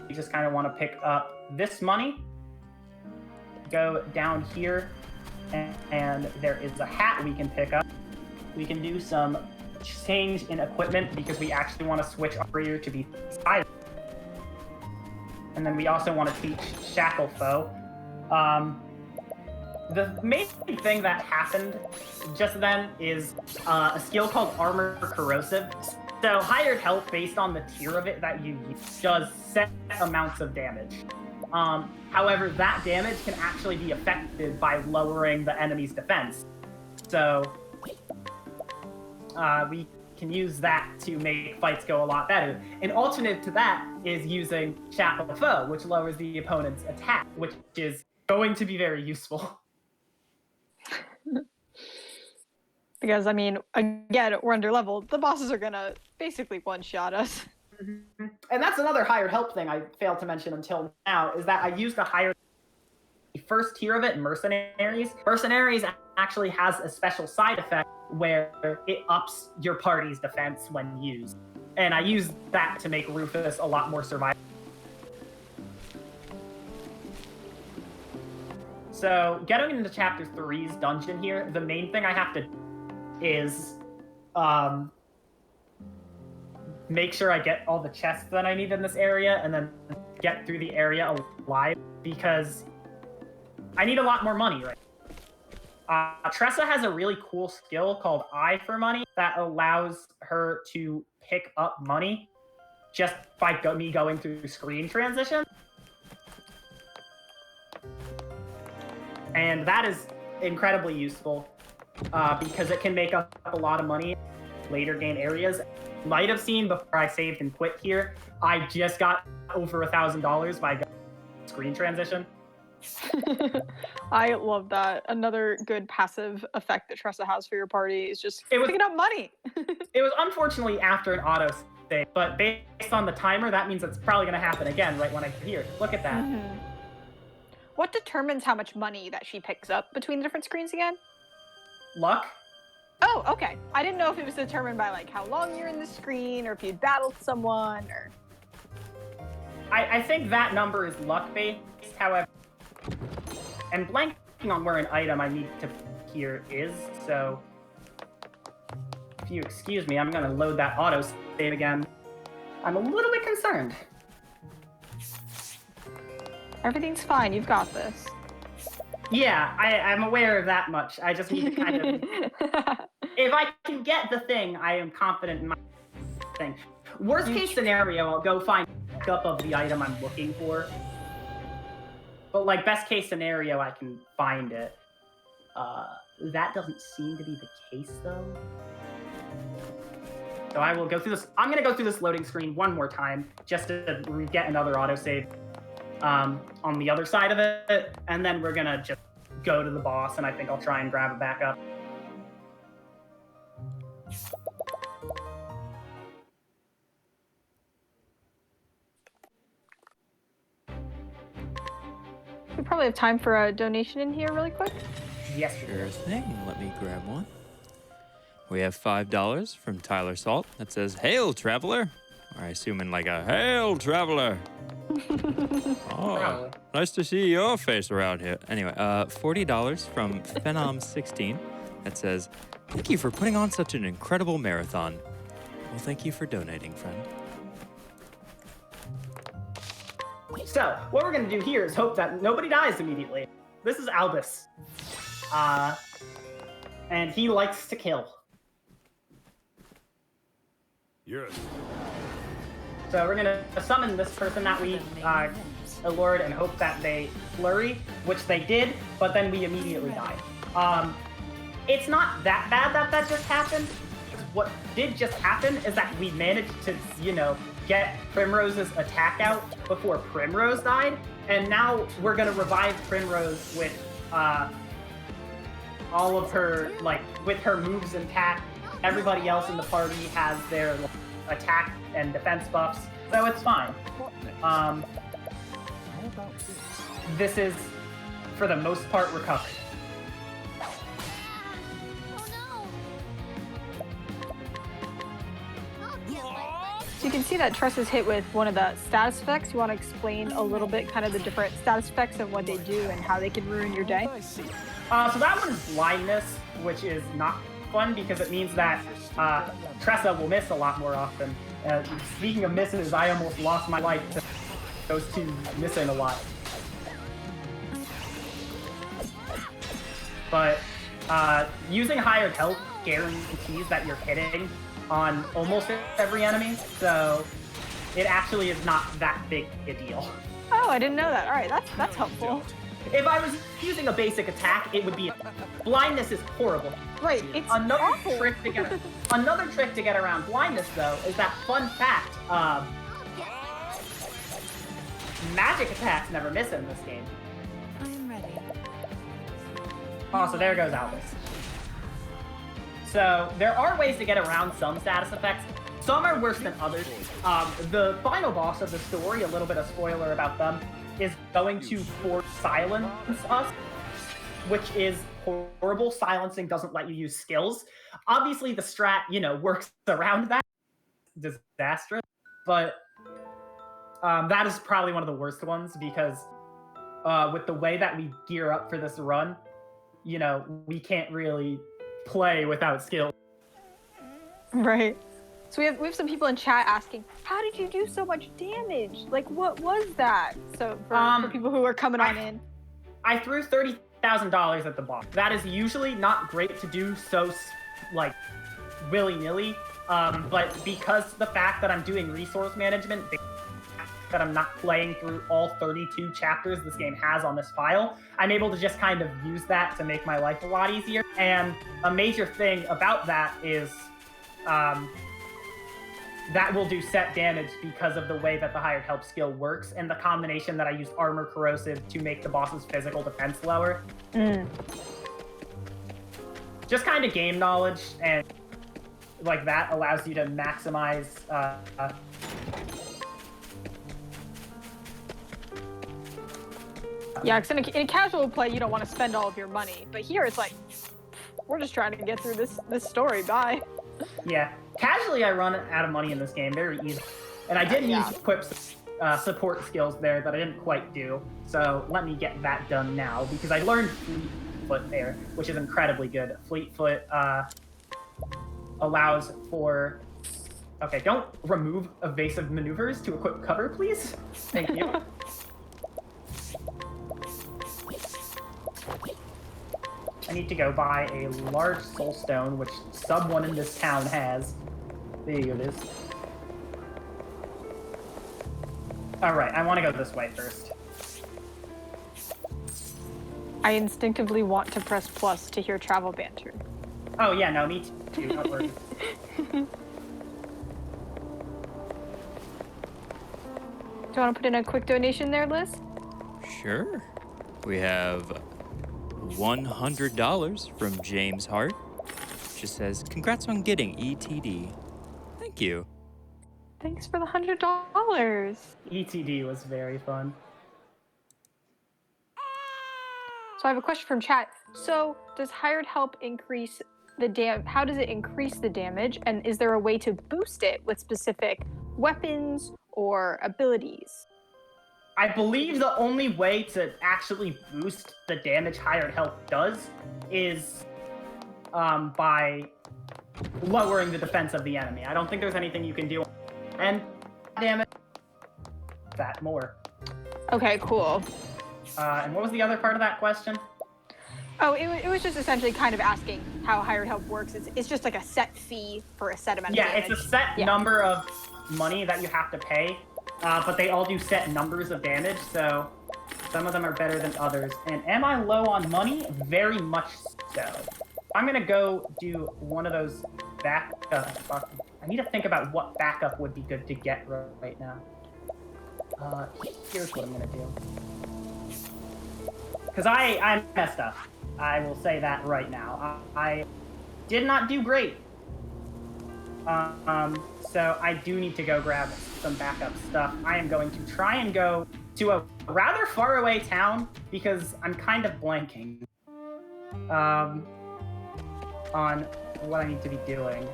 We just kind of want to pick up this money, go down here, and there is a hat we can pick up. We can do some change in equipment because we actually want to switch our warrior to be silent. And then we also want to teach Shackle Foe. The main thing that happened just then is a skill called Armor Corrosive. So hired help, based on the tier of it that you use, does set amounts of damage. However, that damage can actually be affected by lowering the enemy's defense. So we can use that to make fights go a lot better. An alternative to that is using Shackle Foe, which lowers the opponent's attack, which is going to be very useful. Because, I mean, again, we're under leveled. The bosses are gonna basically one-shot us. And that's another hired help thing I failed to mention until now, is that I used a hired the first tier of it, Mercenaries. Mercenaries actually has a special side effect where it ups your party's defense when used. And I used that to make Rufus a lot more survivable. So, getting into Chapter 3's dungeon here, the main thing I have to do is make sure I get all the chests that I need in this area, and then get through the area alive, because I need a lot more money right now. Tressa has a really cool skill called Eye for Money that allows her to pick up money just by me going through screen transition. And that is incredibly useful because it can make up a lot of money in later game areas. Might have seen before I saved and quit here, I just got over $1,000 by going screen transition. I love that. Another good passive effect that Tressa has for your party is just picking up money. It was unfortunately after an auto save, but based on the timer, that means it's probably going to happen again right when I get here. Look at that. Mm-hmm. What determines how much money that she picks up between the different screens again? Luck. Oh, okay. I didn't know if it was determined by like how long you're in the screen or if you'd battled someone or... I think that number is luck-based, however. And blanking on where an item I need to here is, so... If you excuse me, I'm going to load that auto save again. I'm a little bit concerned. Everything's fine. You've got this. Yeah, I'm aware of that much. I just need to kind of... If I can get the thing, I am confident in my thing. Worst case scenario, I'll go find up of the item I'm looking for. But like best case scenario, I can find it. That doesn't seem to be the case though. So I will go through this. I'm gonna go through this loading screen one more time just to get another autosave on the other side of it, and then we're gonna just go to the boss, and I think I'll try and grab it back up. We probably have time for a donation in here really quick. Yes, Sure thing. Let me grab one. We have $5 from Tyler Salt that says, "Hail, traveler." Or I assume in like a "Hail, traveler." Oh, nice to see your face around here. Anyway, $40 from Phenom16 that says, "Thank you for putting on such an incredible marathon." Well, thank you for donating, friend. So, what we're gonna do here is hope that nobody dies immediately. This is Albus. And he likes to kill. Yes. So we're gonna summon this person that we allured and hope that they flurry, which they did, but then we immediately die. It's not that bad that that just happened. What did just happen is that we managed to, get Primrose's attack out before Primrose died, and now we're gonna revive Primrose with all of her, with her moves intact. Everybody else in the party has their attack and defense buffs, so it's fine. This is, for the most part, recovered. So you can see that Tress is hit with one of the status effects. You want to explain a little bit kind of the different status effects and what they do and how they can ruin your day? So that one is blindness, which is not fun because it means that Tressa will miss a lot more often. Speaking of misses, I almost lost my life to those two missing a lot. But using higher health guarantees that you're hitting on almost every enemy, so it actually is not that big a deal. Oh, I didn't know that. All right, that's helpful. If I was using a basic attack, it would be blindness is horrible. Right, it's another awful. trick to get around blindness, though, is that fun fact: magic attacks never miss in this game. I'm ready. Oh, so there goes Albus. So there are ways to get around some status effects. Some are worse than others. The final boss of the story, a little bit of spoiler about them, is going to force silence us, which is horrible. Silencing doesn't let you use skills. Obviously, the strat, works around that. Disastrous. But that is probably one of the worst ones because with the way that we gear up for this run, we can't really play without skill. Right. So we have some people in chat asking, how did you do so much damage? Like, what was that? So for people who are coming on in. I threw $30,000 at the boss. That is usually not great to do so, willy-nilly. But because the fact that I'm doing resource management, that I'm not playing through all 32 chapters this game has on this file, I'm able to just kind of use that to make my life a lot easier. And a major thing about that is that will do set damage because of the way that the hired help skill works and the combination that I use armor corrosive to make the boss's physical defense lower. Just kind of game knowledge, and like that allows you to maximize yeah, because in a casual play, you don't want to spend all of your money. But here, it's like, we're just trying to get through this story. Bye. Yeah. Casually, I run out of money in this game very easily. And I did use Quip's support skills there that I didn't quite do. So let me get that done now, because I learned Fleetfoot there, which is incredibly good. Fleetfoot allows for... Okay, don't remove evasive maneuvers to equip cover, please. Thank you. I need to go buy a large soul stone, which someone in this town has. There it is. Alright, I want to go this way first. I instinctively want to press plus to hear travel banter. Oh yeah, no, me too. Don't worry. Do you want to put in a quick donation there, Liz? Sure. We have $100 from James Hart. Just says, congrats on getting ETD. Thank you. Thanks for the $100. ETD was very fun. So I have a question from chat. So does hired help increase the how does it increase the damage? And is there a way to boost it with specific weapons or abilities? I believe the only way to actually boost the damage hired help does is by lowering the defense of the enemy. I don't think there's anything you can do. And damn it, that more. Okay, cool. And what was the other part of that question? Oh, it was just essentially kind of asking how hired help works. It's just like a set fee for a set amount of damage. Yeah, it's a set number of money that you have to pay, but they all do set numbers of damage, so some of them are better than others. And am I low on money? Very much so. I'm gonna go do one of those I need to think about what backup would be good to get right now. Here's what I'm gonna do. Because I messed up. I will say that right now. I did not do great. So I do need to go grab some backup stuff. I am going to try and go to a rather far away town because I'm kind of blanking on what I need to be doing.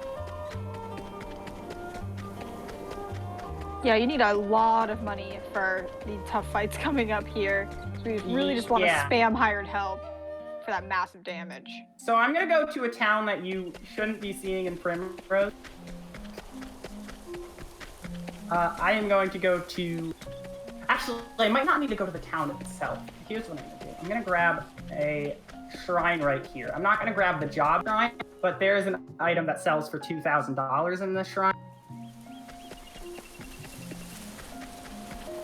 Yeah, you need a lot of money for the tough fights coming up here. So we really just want to spam hired help for that massive damage. So I'm gonna go to a town that you shouldn't be seeing in Primrose. I am going to go to... Actually, I might not need to go to the town itself. Here's what I'm gonna do. I'm gonna grab a shrine right here. I'm not gonna grab the job shrine, but there's an item that sells for $2,000 in this shrine.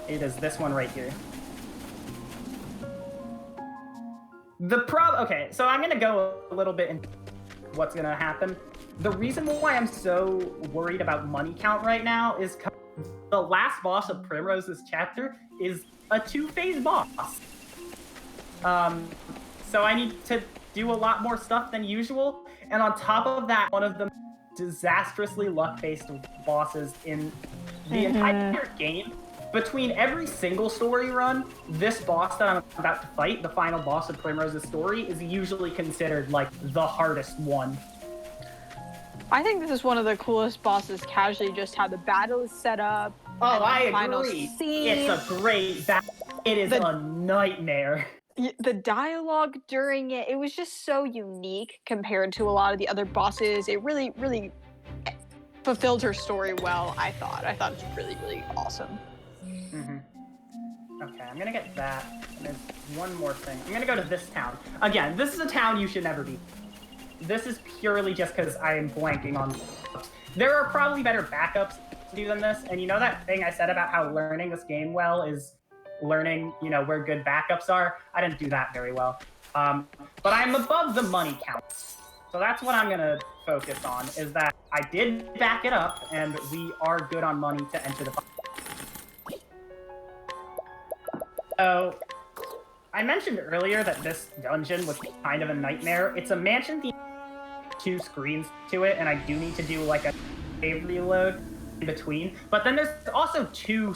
It is this one right here. Okay, so I'm gonna go a little bit into what's gonna happen. The reason why I'm so worried about money count right now is the last boss of Primrose's chapter is a 2-phase boss. So I need to do a lot more stuff than usual. And on top of that, one of the disastrously luck-based bosses in the entire game. Between every single story run, this boss that I'm about to fight, the final boss of Primrose's story, is usually considered like the hardest one. I think this is one of the coolest bosses casually, just how the battle is set up. Oh, and the I final agree. scene. It's a great battle. It is a nightmare. The dialogue during it, it was just so unique compared to a lot of the other bosses. It really, really fulfilled her story well, I thought. I thought it was really, really awesome. Okay, I'm gonna get that. And there's one more thing. I'm gonna go to this town. Again, this is a town you should never be. This is purely just because I am blanking on backups. There are probably better backups to do than this, and you know that thing I said about how learning this game well is learning, you know, where good backups are? I didn't do that very well. But I'm above the money count. So that's what I'm gonna focus on, is that I did back it up, and we are good on money to enter the fight. So, I mentioned earlier that this dungeon was kind of a nightmare. It's a mansion theme, 2 screens to it, and I do need to do like a save reload in between. But then there's also 2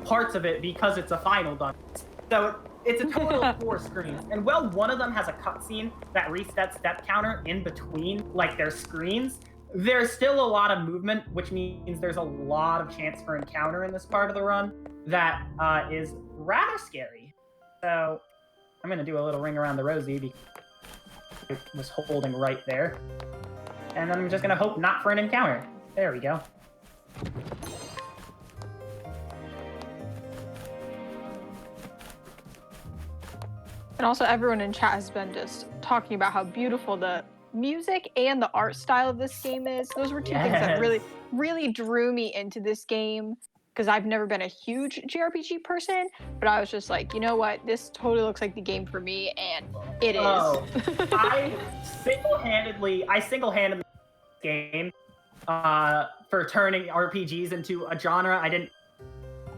parts of it because it's a final dungeon. So it's a total of 4 screens. And while one of them has a cutscene that resets step counter in between like their screens, there's still a lot of movement, which means there's a lot of chance for encounter in this part of the run that is rather scary. So I'm gonna do a little ring around the rosy because it was holding right there. And then I'm just gonna hope not for an encounter. There we go. And also everyone in chat has been just talking about how beautiful the music and the art style of this game is. Those were 2 things that really, really drew me into this game, because I've never been a huge JRPG person, but I was just like, you know what? This totally looks like the game for me, and it is. I single-handedly game for turning RPGs into a genre I didn't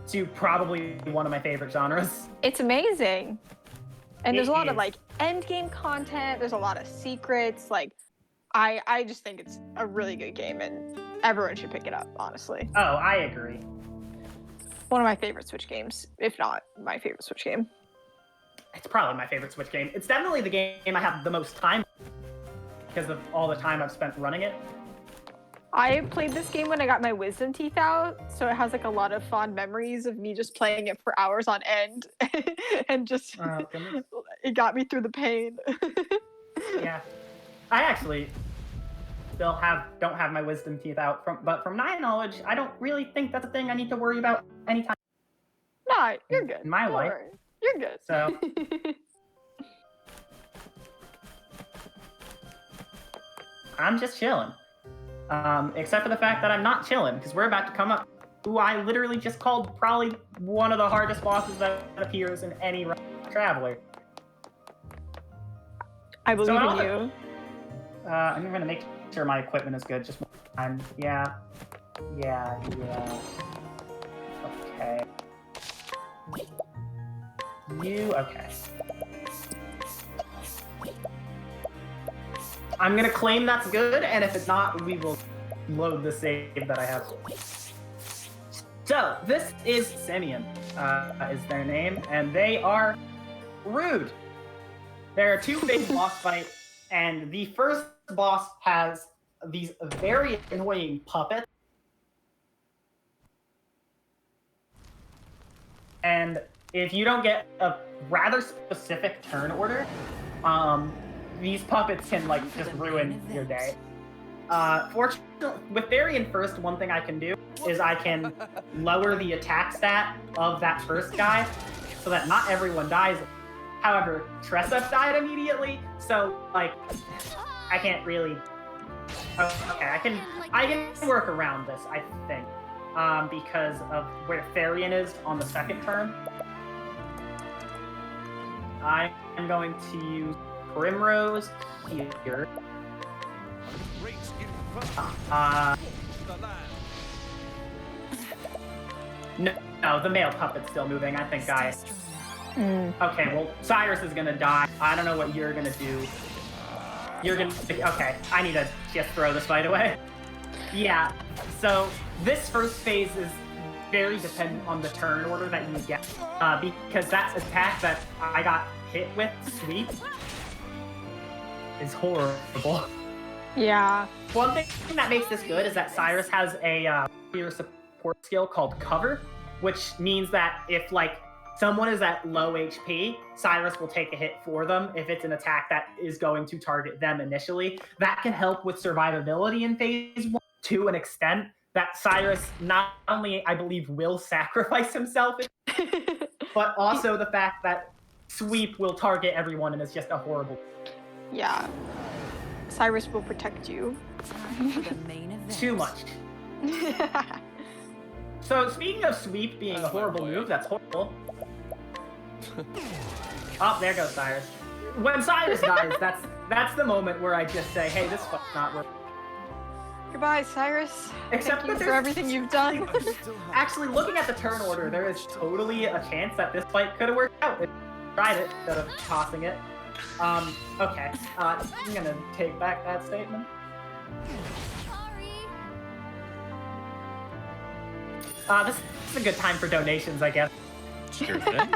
to probably one of my favorite genres. It's amazing. And there's a lot of is. like end game content. There's a lot of secrets. Like, I just think it's a really good game, and everyone should pick it up, honestly. Oh, I agree. One of my favorite Switch games, if not my favorite Switch game. It's probably my favorite Switch game. It's definitely the game I have the most time because of all the time I've spent running it. I played this game when I got my wisdom teeth out, so it has like a lot of fond memories of me just playing it for hours on end, and just it got me through the pain. Yeah, I actually still don't have my wisdom teeth out, but from my knowledge, I don't really think that's a thing I need to worry about anytime. No, you're good. In my Don't life. worry. You're good. So. I'm just chilling. Except for the fact that I'm not chilling, because we're about to come up who I literally just called probably one of the hardest bosses that appears in any Traveler. I believe in you. I'm gonna make sure my equipment is good just one time. Yeah. Okay. Okay. I'm gonna claim that's good, and if it's not, we will load the save that I have. So, this is Simeon, is their name, and they are rude. There are 2 big boss fights, and the first boss has these very annoying puppets. And if you don't get a rather specific turn order, these puppets can like just ruin your day. Fortunately, with Therian first, one thing I can do is I can lower the attack stat of that first guy so that not everyone dies. However, Tressa died immediately, so like I can't really. Okay, I can work around this, I think, because of where Therian is on the second turn. I am going to use Primrose here. No, the male puppet's still moving. I think I Okay, well, Cyrus is gonna die. I don't know what you're gonna do. You're gonna... Okay, I need to just throw this fight away. Yeah, so this first phase is very dependent on the turn order that you get. Because that attack that I got hit with, Sweep, is horrible. Yeah. One thing that makes this good is that Cyrus has a clear support skill called Cover, which means that if, like, someone is at low HP, Cyrus will take a hit for them if it's an attack that is going to target them initially. That can help with survivability in phase 1 to an extent that Cyrus not only, I believe, will sacrifice himself, but also the fact that Sweep will target everyone and it's just a horrible... Yeah. Cyrus will protect you. Time for the main event. Too much. So speaking of Sweep being a horrible move, that's horrible. Oh, there goes Cyrus. When Cyrus dies, that's the moment where I just say, hey, this fuck's not working. Goodbye, Cyrus. Except Thank you that for everything you've done. Actually, looking at the turn order, there is totally a chance that this fight could have worked out if I tried it instead of tossing it. Okay. I'm gonna take back that statement. This is a good time for donations, I guess. Sure thing.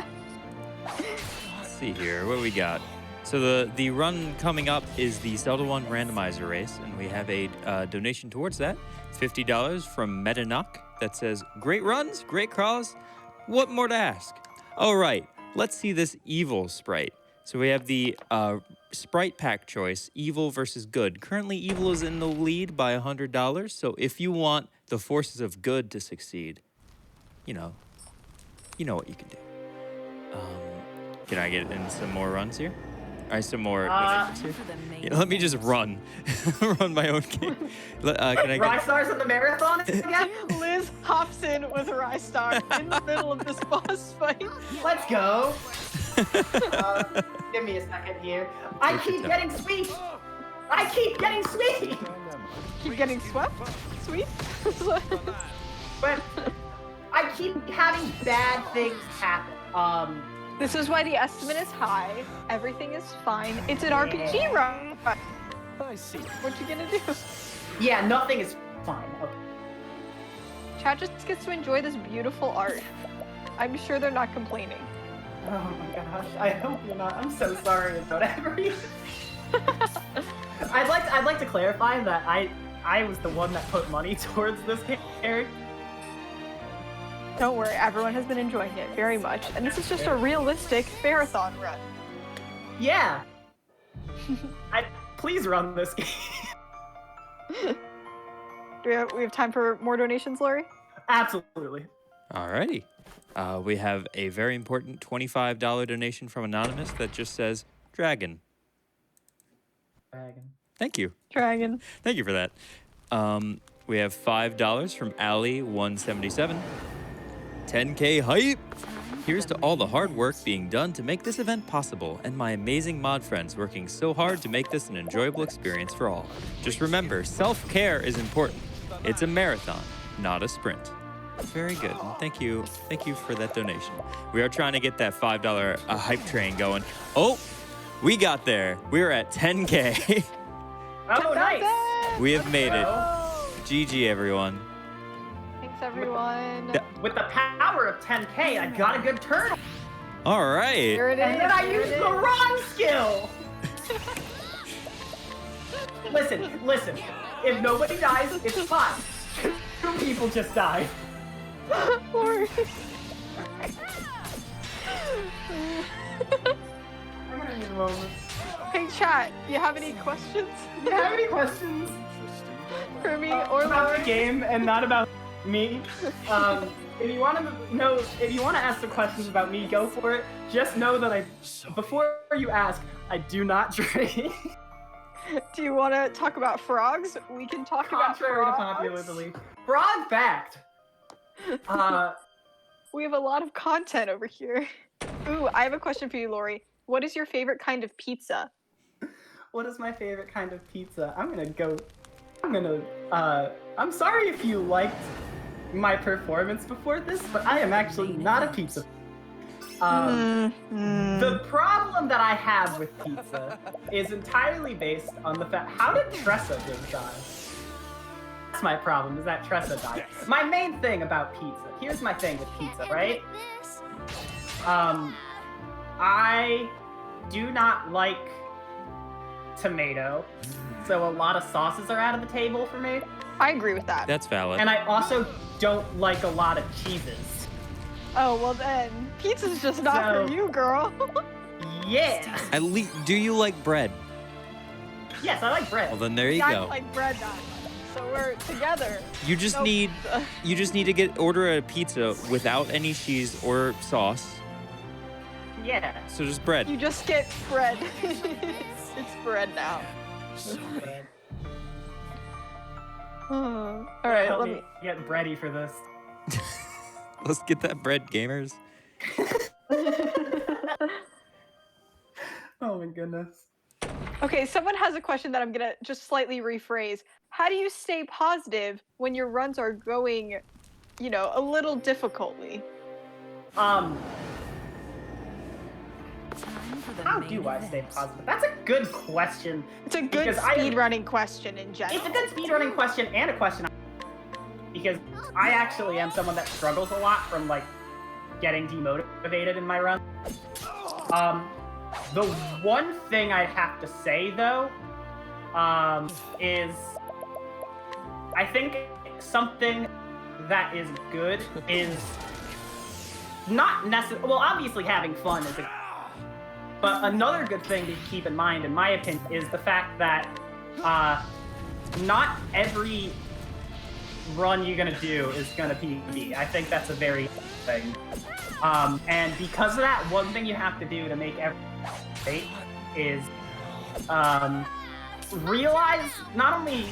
Let's see here, what we got? So the run coming up is the Zelda 1 randomizer race, and we have a donation towards that. It's $50 from Metanok that says, great runs, great crawls, what more to ask? All right, let's see this evil sprite. So we have the sprite pack choice, evil versus good. Currently, evil is in the lead by $100, so if you want the forces of good to succeed, you know what you can do. Can I get in some more runs here? All right, some more donations here. For the main Yeah, let me just event. run my own game. Can I get? Rystar's at the marathon again? Liz hops in with Lizstar in the middle of this boss fight. Let's go. Give me a second here. I Take your keep time. getting sweet. I keep getting sweet. Keep getting swept? Sweet? But I keep having bad things happen. This is why the estimate is high. Everything is fine. It's an RPG run. I see. What you gonna do? Yeah, nothing is fine. Okay. Chat just gets to enjoy this beautiful art. I'm sure they're not complaining. Oh my gosh, I hope you're not. I'm so sorry about everything. I'd like to clarify that I was the one that put money towards this character. Don't worry, everyone has been enjoying it very much, and this is just a realistic marathon run. Yeah. Please run this game. Do we have time for more donations, Laurie? Absolutely. Alrighty. We have a very important $25 donation from Anonymous that just says, Dragon. Dragon. Thank you. Dragon. Thank you for that. We have $5 from Allie177. 10K hype! Here's to all the hard work being done to make this event possible, and my amazing mod friends working so hard to make this an enjoyable experience for all. Just remember, self-care is important. It's a marathon, not a sprint. Very good. And thank you for that donation. We are trying to get that $5 hype train going. Oh, we got there. We're at 10K. Oh, nice. We have made it. GG, everyone. Thanks, everyone. With the power of 10K, I got a good turn. All right. Here it is. And then I here used it the is. wrong skill. Listen. If nobody dies, it's fine. 2 people just died. Laurie. I'm gonna need a moment. Hey, chat, do you have any questions Do you have any questions for me or about Laurie? the game and not about me? If you want to ask the questions about me, go for it. Just know that before you ask, I do not drink. Do you want to talk about frogs? We can talk Contrary to about popular frogs. belief. Frog fact. We have a lot of content over here. Ooh, I have a question for you, Laurie. What is your favorite kind of pizza? What is my favorite kind of pizza? I'm sorry if you liked my performance before this, but I am actually not a pizza. The problem that I have with pizza is entirely based on the fact, how did Tressa just die? That's my problem, is that Tressa died. My main thing about pizza, here's my thing with pizza, right? I do not like tomato, so a lot of sauces are out of the table for me. I agree with that. That's valid. And I also don't like a lot of cheeses. Oh, well then, pizza's just not So- for you, girl. Yeah. At least, do you like bread? Yes, I like bread. Well, then there you I go. like bread that much, so we're together. You just Nope. need to order a pizza without any cheese or sauce. Yeah. So just bread. You just get bread. It's bread now. Bread. All right, Help let me me. get ready for this. Let's get that bread, gamers. Oh my goodness. Okay, someone has a question that I'm gonna just slightly rephrase. How do you stay positive when your runs are going, a little difficultly? Time for the How main do I stay event. positive? That's a good question. It's a good Because I- speedrunning question in general. It's a good speedrunning question and a question because I actually am someone that struggles a lot from like getting demotivated in my run. The one thing I have to say though, is I think something that is good is not necessarily, well, obviously having fun is but another good thing to keep in mind, in my opinion, is the fact that not every run you're gonna do is gonna PB. I think that's a very thing. And because of that, one thing you have to do to make every great is realize, not only,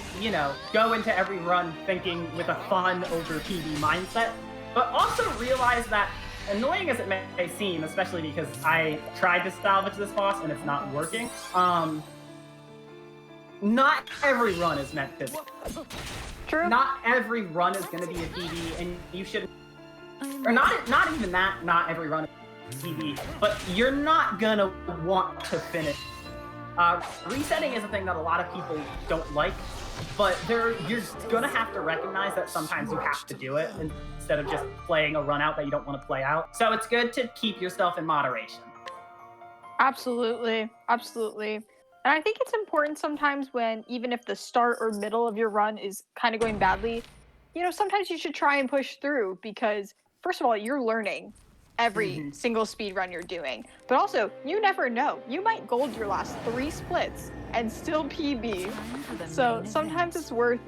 go into every run thinking with a fun over PB mindset, but also realize that, annoying as it may seem, especially because I tried to salvage this boss and it's not working, not every run is meant to be. True. Not every run is going to be a PB, and you should, or not even that, not every run is PB, but you're not going to want to finish. Resetting is a thing that a lot of people don't like, but you're going to have to recognize that sometimes you have to do it instead of just playing a run out that you don't want to play out. So it's good to keep yourself in moderation. Absolutely. Absolutely. And I think it's important sometimes when, even if the start or middle of your run is kind of going badly, sometimes you should try and push through because, first of all, you're learning every single speed run you're doing. But also, you never know. You might gold your last 3 splits and still PB. Time for the So main sometimes event. it's worth,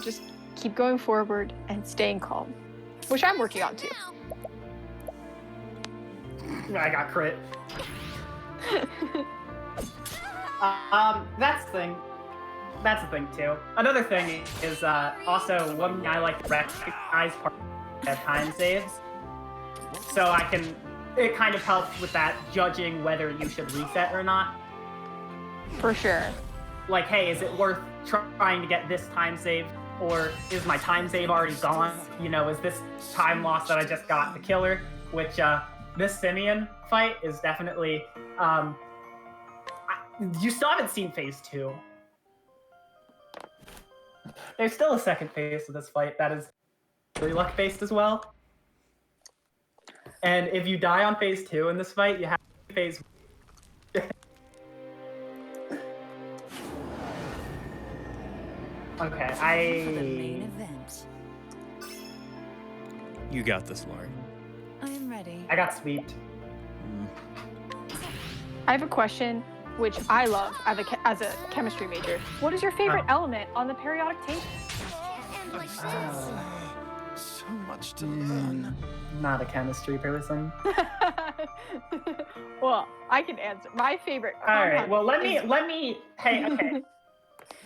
just keep going forward and staying calm, which I'm working on too. I got crit. That's the thing. That's the thing too. Another thing is also one thing I like to recognize part of time saves. So it kind of helps with that judging whether you should reset or not. For sure. Like, hey, is it worth trying to get this time save, or is my time save already gone? Is this time loss that I just got the killer? Which this Simeon fight is definitely. You still haven't seen phase 2. There's still a second phase of this fight that is really luck based as well. And if you die on phase 2 in this fight, you have phase. Okay, Time for the main event. You got this, Laurie. I am ready. I got sweeped. I have a question, which I love as a chemistry major. What is your favorite element on the periodic table? So much to learn. Not a chemistry person. Well, I can answer. My favorite. All right. compound Well, let is- me. Hey, okay.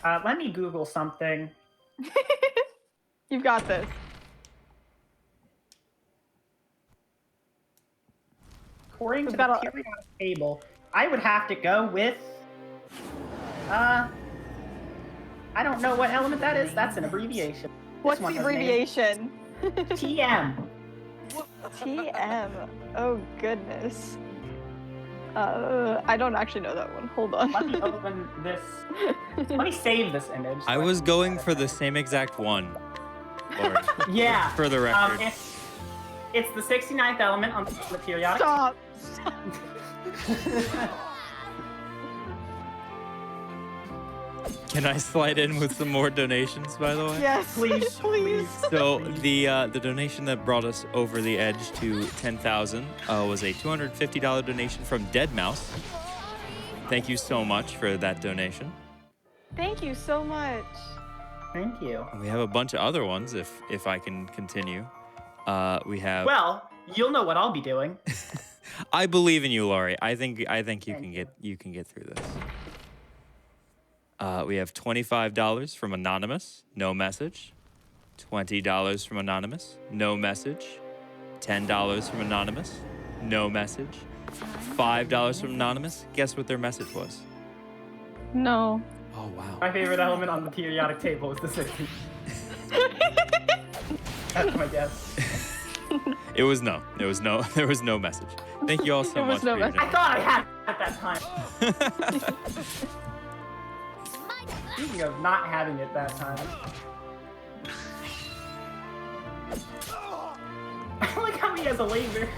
Let me Google something. You've got this. According to We've the got a- periodic table, I would have to go with. I don't know what element that is. That's an abbreviation. What's one the has a name. abbreviation? TM. TM. Oh goodness. I don't actually know that one. Hold on. Let me open this. Let me save this image. so I can was look going at it for the now. same exact one, Laurie. Yeah. For the record. It's the 69th element on the periodic. Stop. Can I slide in with some more donations, by the way? Yes, Please, please. So the donation that brought us over the edge to 10,000 was a $250 donation from Dead Mouse. Thank you so much for that donation. Thank you so much. Thank you. And we have a bunch of other ones if I can continue. We have. Well, you'll know what I'll be doing. I believe in you, Laurie. I think you Thank can you. get through this. We have $25 from Anonymous, no message. $20 from Anonymous, no message. $10 from Anonymous, no message. $5 from Anonymous. Guess what their message was? No. Oh wow. My favorite element on the periodic table is the 60. That's my guess. It was no. There was no message. Thank you all so There was much no for your message. I thought I had it at that time. Speaking of not having it that time. I like how he has a laser.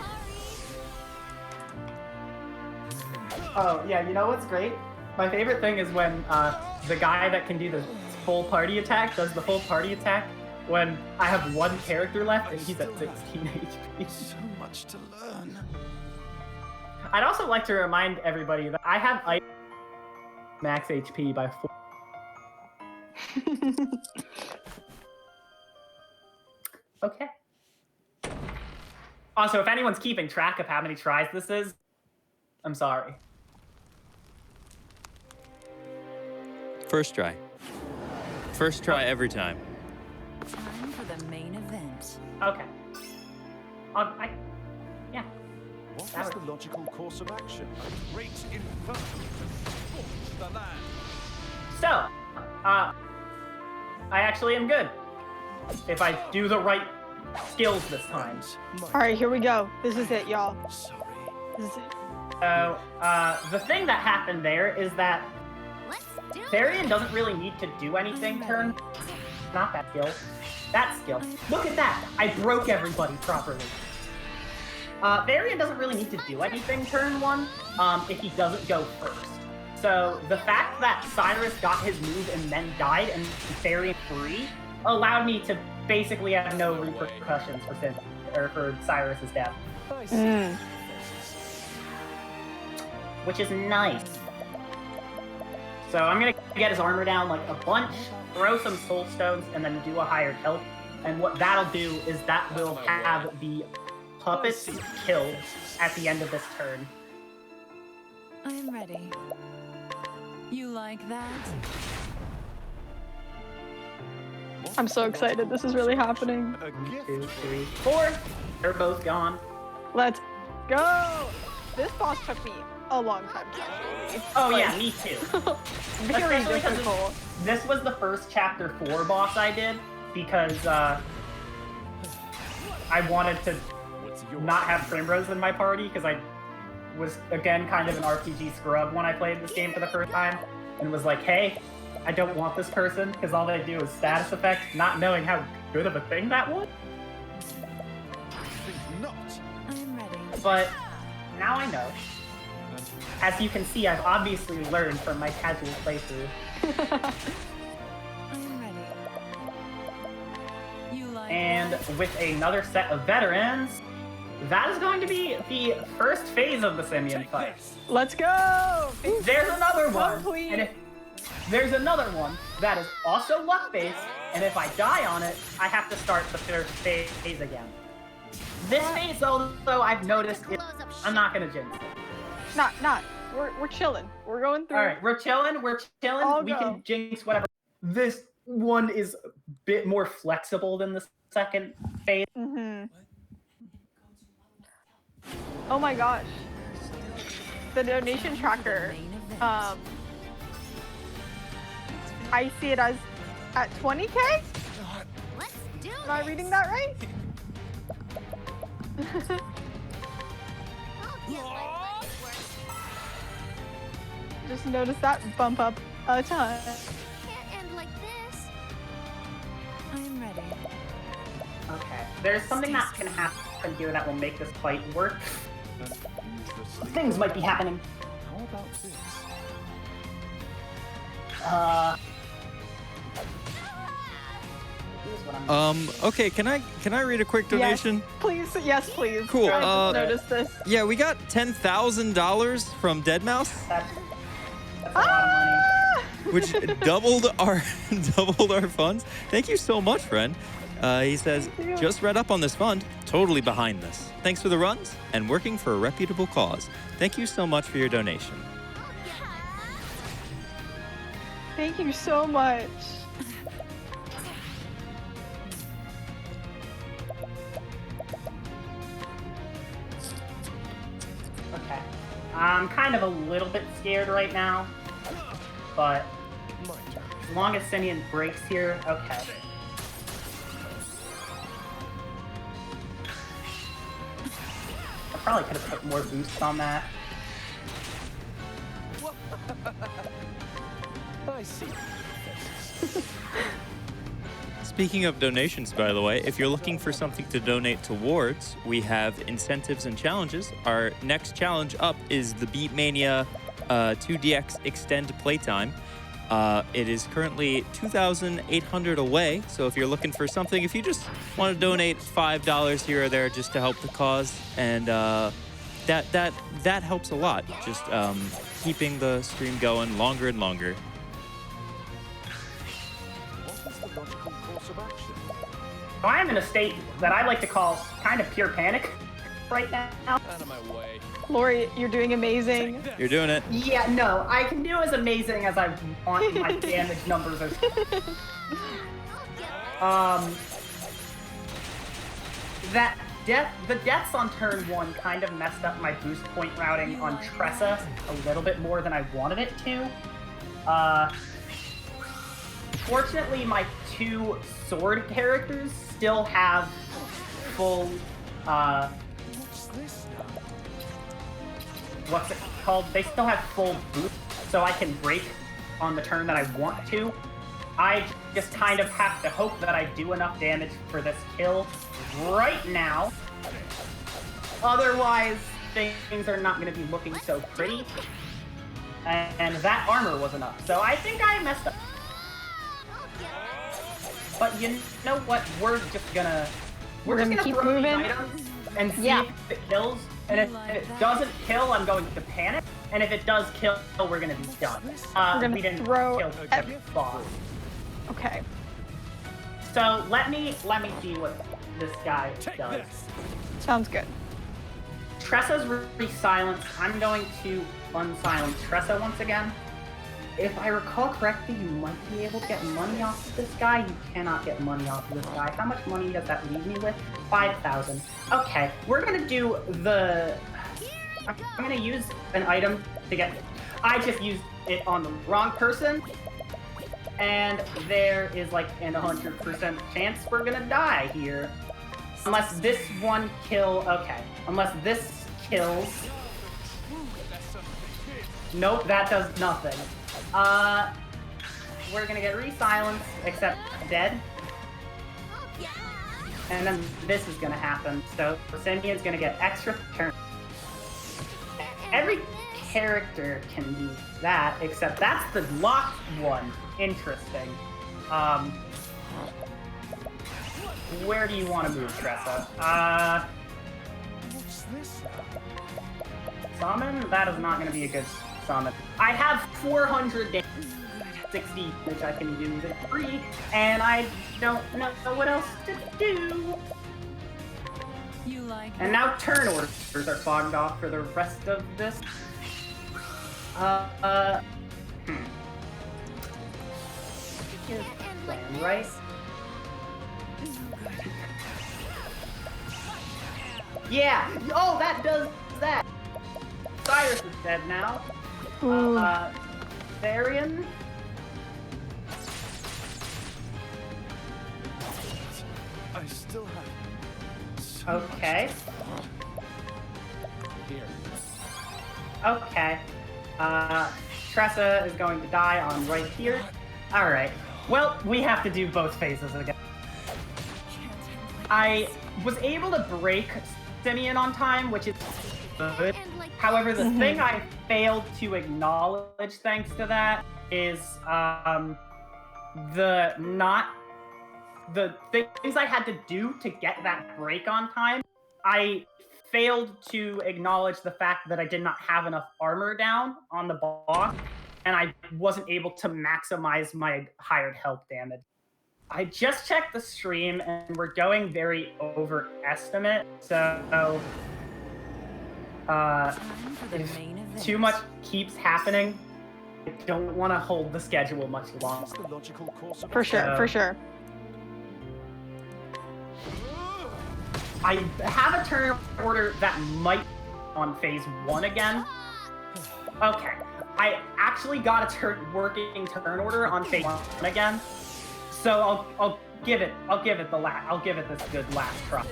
Oh, yeah, you know what's great? My favorite thing is when the guy that can do the full party attack does the full party attack when I have one character left and he's at 16 HP. So much to learn. I'd also like to remind everybody that I have max HP by 4. Okay. Also, if anyone's keeping track of how many tries this is, I'm sorry. First try. First try every time. Time for the main event. Okay. Yeah. What That was was- the logical course of action? A great inferno to scorch the land. So, I actually am good. If I do the right skills this time. All right, here we go. This is it, y'all. Sorry. This is it. So, the thing that happened there is that Therian doesn't really need to do anything turn. Not that skill. That skill. Look at that! I broke everybody properly. Therian doesn't really need to do anything turn 1 if he doesn't go first. So the fact that Cyrus got his move and then died and Therian free allowed me to basically have no repercussions for Cyrus's death, which is nice. So I'm gonna get his armor down like a bunch, throw some soul stones, and then do a higher tilt. And what that'll do is that will have the puppets killed at the end of this turn. I'm ready. You like that? I'm so excited. This is really happening. A 2, gift. 3, 4. They're both gone. Let's go. This boss took me a long time to actually. Oh yeah, me too. Very Especially because difficult. this was the first chapter 4 boss I did because I wanted to What's yours? not have Primrose in my party because I was again kind of an RPG scrub when I played this game for the first time and was like, hey, I don't want this person because all they do is status effects, not knowing how good of a thing that was. I think not. I'm ready. But now I know. As you can see, I've obviously learned from my casual playthrough. I'm ready. You like And that? with another set of veterans, that is going to be the first phase of the Simian fight. Let's go. There's another one, Complete. and if there's another one that is also luck-based, and if I die on it, I have to start the first phase again. This phase, although I've noticed, I'm not gonna jinx it. Not. We're chilling. We're going through. All right, we're chilling. I'll We go. can jinx whatever. This one is a bit more flexible than the second phase. Oh my gosh. The donation tracker. Main event. I see it as at 20K. Let's do Am I reading that right? Just notice that bump up a ton. Can't end like this. I am ready. Okay. There's something that can happen here that will make this fight work. Use the sleep. Things might be happening. How about this? Here's what I'm Okay, can I read a quick donation? Yes, please. Cool, I just noticed this. Yeah, we got $10,000 from Deadmau5, that's a lot of money. which doubled our funds. Thank you so much, friend. He says, Thank you. just read up on this fund, totally behind this. Thanks for the runs and working for a reputable cause. Thank you so much for your donation. Thank you so much. Okay. I'm kind of a little bit scared right now, but My turn. as long as Simeon breaks here, okay. I probably could have put more boosts on that. I see. Speaking of donations, by the way, if you're looking for something to donate towards, we have incentives and challenges. Our next challenge up is the Beatmania 2DX Extend Playtime. It is currently 2,800 away, so if you're looking for something, if you just want to donate $5 here or there just to help the cause, and that helps a lot, just keeping the stream going longer and longer. What is the logical course of action? So I am in a state that I like to call kind of pure panic right now. Out of my way. Laurie, you're doing amazing. You're doing it. Yeah, no, I can do as amazing as I want. My damage numbers are. The deaths on turn 1 kind of messed up my boost point routing on Tressa a little bit more than I wanted it to. Fortunately, my 2 sword characters still have full, What's this now? what's it called? They still have full boost, so I can break on the turn that I want to. I just kind of have to hope that I do enough damage for this kill right now. Otherwise, things are not going to be looking so pretty. And that armor was enough, so I think I messed up. But you know what? We're just gonna keep throw these moving. items and see Yeah. if it kills. And if it doesn't kill, I'm going to panic. And if it does kill, we're gonna be done. We're gonna we didn't throw kill every boss. Okay. So let me see what this guy Take does. this. Sounds good. Tressa's re-silenced. I'm going to unsilence Tressa once again. If I recall correctly, you might be able to get money off of this guy. You cannot get money off of this guy. How much money does that leave me with? 5,000. Okay, we're gonna do the... I'm gonna use an item to get... I just used it on the wrong person. And there is like an 100% chance we're gonna die here. Unless this one kill... Okay. Unless this kills... Nope, that does nothing. We're gonna get re-silenced, except dead. And then this is gonna happen. So Simeon's gonna get extra turn. Every character can do that, except that's the locked one. Interesting. Where do you want to move, Tressa? What's this now? Summon? That is not going to be a good summon. I have 460, which I can use it free, and I don't know what else to do. You like And now turn orders are fogged off for the rest of this. Here's the plan, right? Yeah! Oh, that does that! Cyrus is dead now. Ooh. Therian? I still have so Okay. Okay. Tressa is going to die on right here. Alright. Well, we have to do both phases again. I was able to break Simeon on time, which is good. However, the thing I failed to acknowledge thanks to that is the things I had to do to get that break on time. I failed to acknowledge the fact that I did not have enough armor down on the boss, and I wasn't able to maximize my hired help damage. I just checked the stream, and we're going very overestimate, so if too much keeps happening, I don't want to hold the schedule much longer. That's the logical course of For sure, for sure. I have a turn order that might on phase 1 again. Okay, I actually got a working turn order on phase 1 again. So I'll give it this good last try.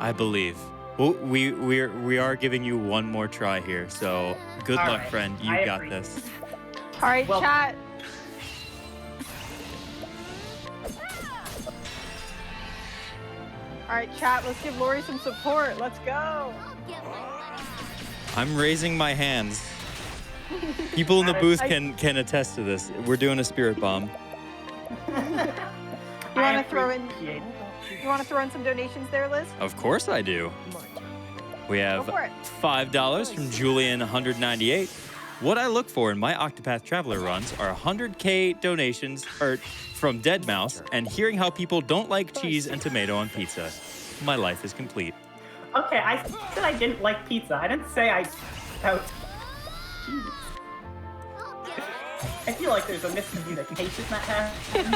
I believe. Well, we are giving you one more try here, so good All luck, right. friend. You got this. All right, Well- chat. All right, chat. Let's give Laurie some support. Let's go. I'm raising my hands. People in the booth can attest to this. We're doing a spirit bomb. You want to throw in? You want to throw in some donations there, Liz? Of course I do. We have Go for it. $5 from Julian198. What I look for in my Octopath Traveler runs are 100K donations from Deadmau5 and hearing how people don't like cheese and tomato on pizza. My life is complete. Okay, I said I didn't like pizza. I didn't say I out cheese. I feel like there's a miscommunication that happened.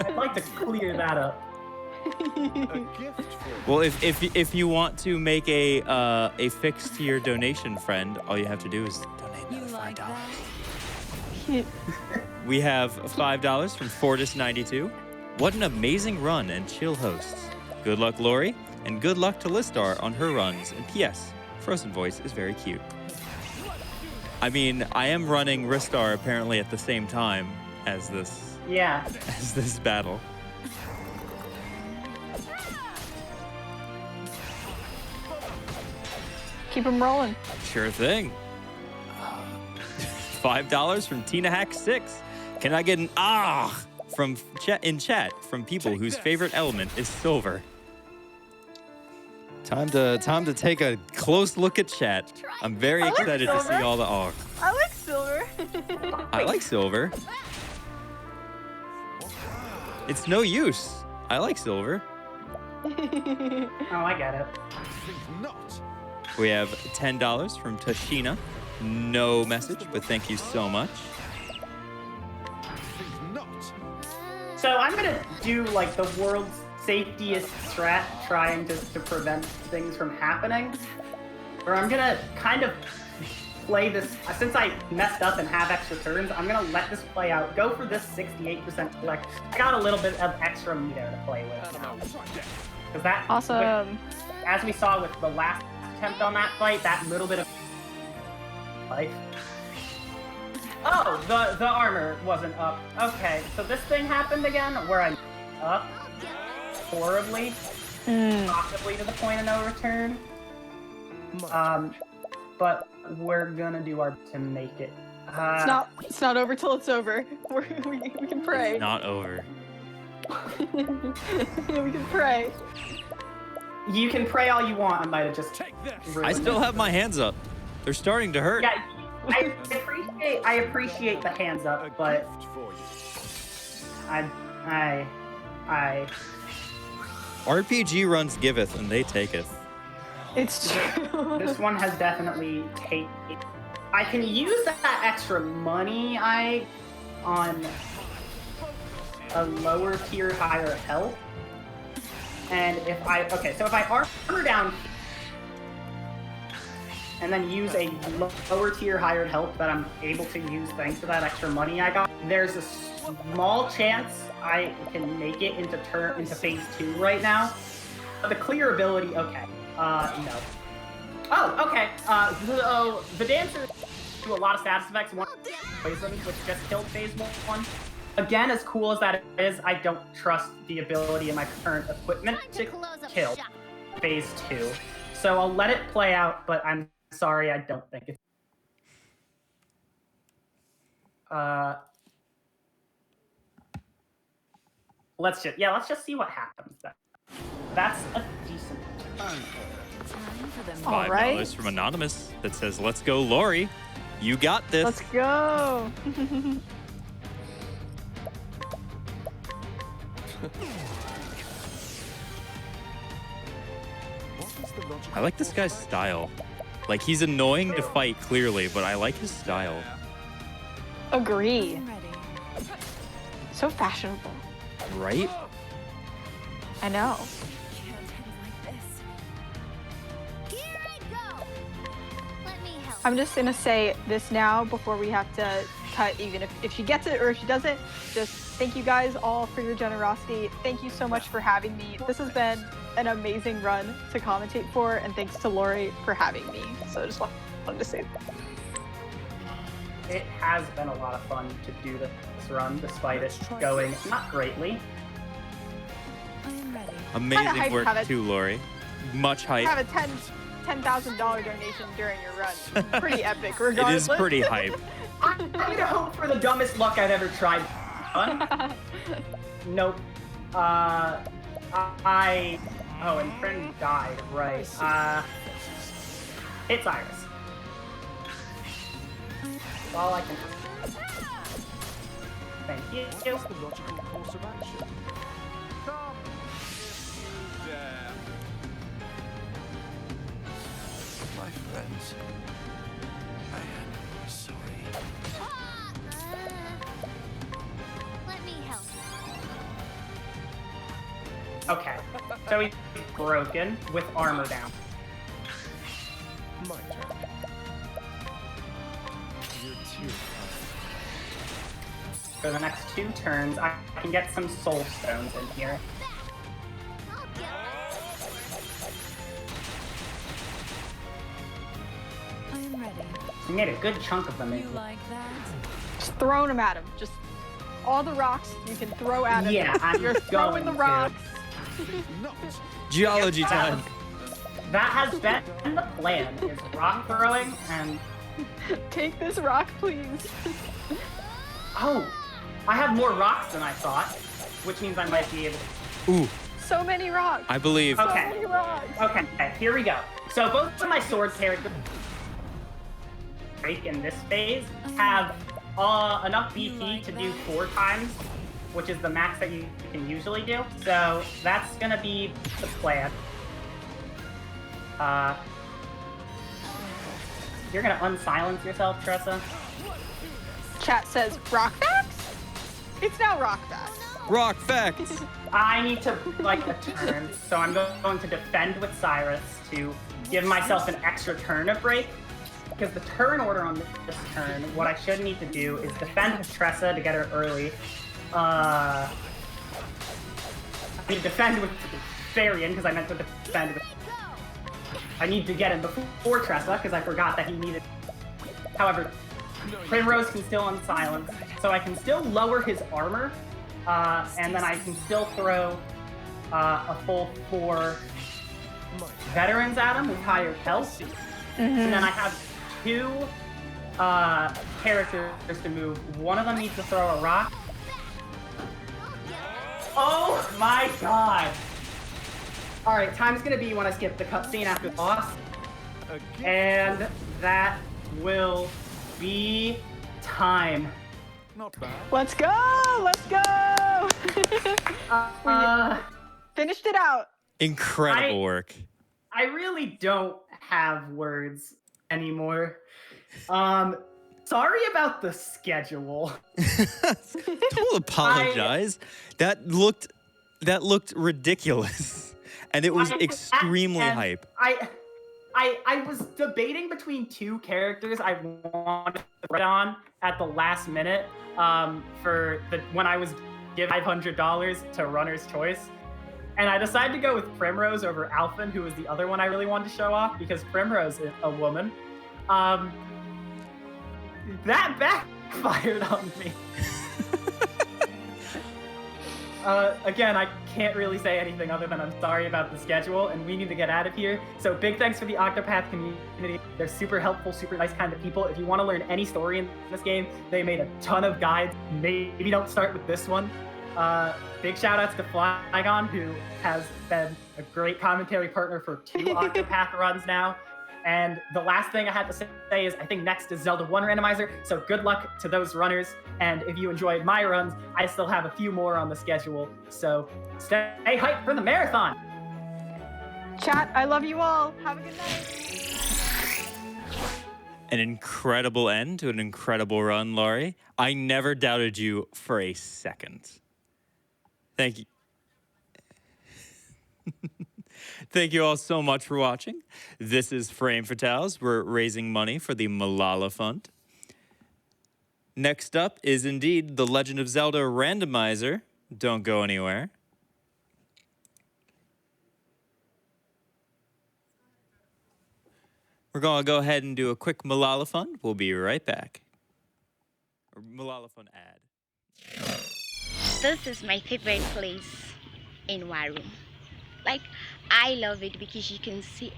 I'd like to clear that up. A gift for Well, if you want to make a fix to your donation, friend, all you have to do is donate You another like $5. that? We have $5 from Fortis92. What an amazing run and chill hosts. Good luck, Laurie, and good luck to Lizstar on her runs. And P.S. Frozen Voice is very cute. I mean, I am running Lizstar apparently at the same time as this Yeah. battle. Keep them rolling. Sure thing. $5 from Tina Hack 6. Can I get an from chat from people whose favorite element is silver? Time to take a close look at chat. I'm very like excited to see silver. all the I like silver. I like silver. It's no use. I like silver. Oh, I get it. think not. We have $10 from Tashina. No message, but thank you so much. Think not. So I'm gonna do like the world's safetiest strat, trying to prevent things from happening. Or I'm gonna kind of play this, since I messed up and have extra turns, I'm gonna let this play out. Go for this 68% select. I got a little bit of extra meter to play with. Because that, Awesome. as we saw with the last attempt on that fight, that little bit of life. Oh, the armor wasn't up. Okay, so this thing happened again, where I'm up horribly, possibly to the point of no return. But we're gonna do our best to make it. It's not over till it's over. We can pray. Not over. We can pray. You can pray all you want. I might have just. Take this. I still have my hands up. They're starting to hurt. Yeah, I appreciate the hands A up, but gift for you. I. RPG runs giveth and they taketh. It's true. This one has definitely taken. I can use that extra money on a lower tier, higher health. And if I armor down and then use a lower tier, higher health that I'm able to use thanks to that extra money I got, there's a small chance I can make it into phase 2 right now. The clear ability, okay. No. Oh, okay. So the dancer do a lot of status effects. One poison, which just killed phase 1. Again, as cool as that is, I don't trust the ability in my current equipment to kill phase 2. So I'll let it play out, but I'm sorry, I don't think it's. Let's just see what happens then. That's a decent. Time for them. All $5 right. from Anonymous that says, let's go, Laurie. You got this. Let's go. I like this guy's style. Like, he's annoying to fight, clearly, but I like his style. Agree. I'm ready. So fashionable. Right? I know. Can't end like this. Here I go. Let me help. I'm just gonna say this now before we have to cut, even if she gets it or if she doesn't. Just thank you guys all for your generosity. Thank you so much for having me. This has been an amazing run to commentate for, and thanks to Laurie for having me. So I just wanted to say that. It has been a lot of fun to do this run, despite it going not greatly. I am ready. Amazing hype work, have it. too, Laurie. Much hype. Have a $10,000 donation during your run. Pretty epic, It regardless. is pretty hype. I'm gonna hope for the dumbest luck I've ever tried. Nope. Oh, and friend died, right. It's Iris. That's all I can. Thank you. What's the logical course of action? Come, if you dare. My friends, I am sorry. Let me help. Okay. So he's broken with armor down. My turn. You're too For the next 2 turns, I can get some soul stones in here. I'll get I am ready. We made a good chunk of them in You here. like that? Just throwing them at him. Just all the rocks you can throw at him. Yeah, I'm You're throwing the going to. rocks. Not. Geology time. That has been the plan, is rock throwing and... Take this rock, please. Oh! I have more rocks than I thought, which means I might be able to... Ooh, So many rocks. I believe. So Okay. many rocks. Okay, here we go. So both of my sword characters break in this phase have enough BP to do 4 times, which is the max that you can usually do. So that's gonna be the plan. You're gonna unsilence yourself, Tressa? Chat says rock facts? It's now rock facts. Rock facts. I need to like a turn, so I'm going to defend with Cyrus to give myself an extra turn of break. Because the turn order on this turn, what I should need to do is defend with Tressa to get her early. I need to defend with Therian because I meant to defend with. I need to get him before Tressa because I forgot that he needed. However, Primrose can still unsilence, so I can still lower his armor, and then I can still throw a full 4 veterans at him with higher health. And then I have 2 characters to move. One of them needs to throw a rock. Oh my god! Alright, time's gonna be when I skip the cutscene after the boss. And that will be time. Not bad. Let's go! Let's go! Finished it out. Incredible work. I really don't have words anymore. Sorry about the schedule. Don't apologize. That looked ridiculous. And it was extremely And hype. I I was debating between two characters I wanted to write on at the last minute for when I was given $500 to Runner's Choice. And I decided to go with Primrose over Alphen, who was the other one I really wanted to show off, because Primrose is a woman. That backfired on me. Again, I can't really say anything other than I'm sorry about the schedule, and we need to get out of here. So big thanks for the Octopath community. They're super helpful, super nice kind of people. If you want to learn any story in this game, they made a ton of guides. Maybe don't start with this one. Big shout outs to Flygone, who has been a great commentary partner for 2 Octopath runs now. And the last thing I had to say is I think next is Zelda 1 Randomizer, so good luck to those runners. And if you enjoyed my runs, I still have a few more on the schedule, so stay hyped for the marathon! Chat, I love you all. Have a good night. An incredible end to an incredible run, Laurie. I never doubted you for a second. Thank you. Thank you all so much for watching. This is Frame Fatales. We're raising money for the Malala Fund. Next up is indeed the Legend of Zelda Randomizer. Don't go anywhere. We're going to go ahead and do a quick Malala Fund. We'll be right back. Or Malala Fund ad. This is my favorite place in Waru. Like, I love it because you can see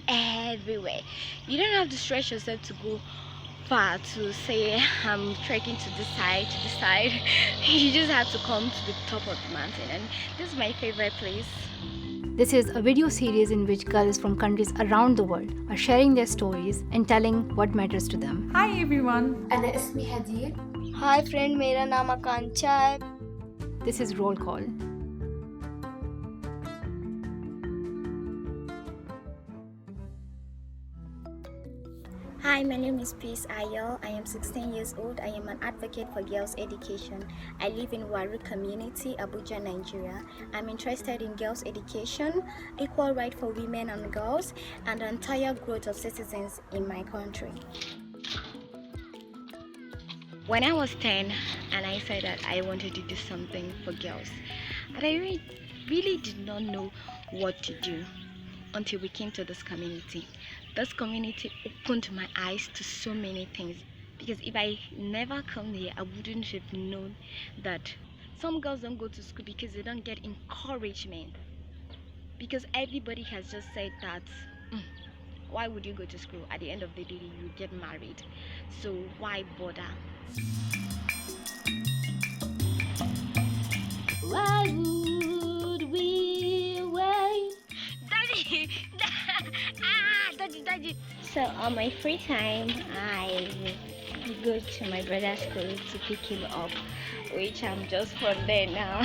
everywhere. You don't have to stretch yourself to go far to say I'm trekking to this side, to this side. You just have to come to the top of the mountain, and this is my favorite place. This is a video series in which girls from countries around the world are sharing their stories and telling what matters to them. Hi everyone. أنا اسمي هدير. Hi friend, मेरा नाम आकांक्षा है. This is Roll Call. Hi, my name is Peace Ayel. I am 16 years old. I am an advocate for girls' education. I live in Waru community, Abuja, Nigeria. I'm interested in girls' education, equal right for women and girls, and the entire growth of citizens in my country. When I was 10 and I said that I wanted to do something for girls, but I really did not know what to do until we came to this community. This community opened my eyes to so many things, because if I never come here, I wouldn't have known that some girls don't go to school because they don't get encouragement, because everybody has just said that why would you go to school? At the end of the day, you get married, so why bother? Why would we wait? Daddy! Daddy! So on my free time, I go to my brother's school to pick him up, which I'm just from there now.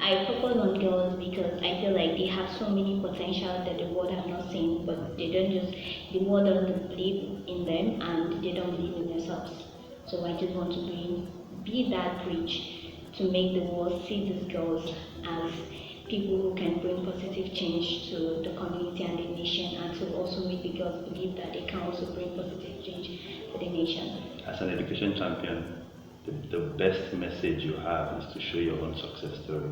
I focus on girls because I feel like they have so many potential that the world have not seen, but the world doesn't believe in them and they don't believe in themselves. So I just want to be that bridge to make the world see these girls as people who can bring positive change to the community and the nation, and to also make the girls believe that they can also bring positive change to the nation. As an education champion, the best message you have is to show your own success story.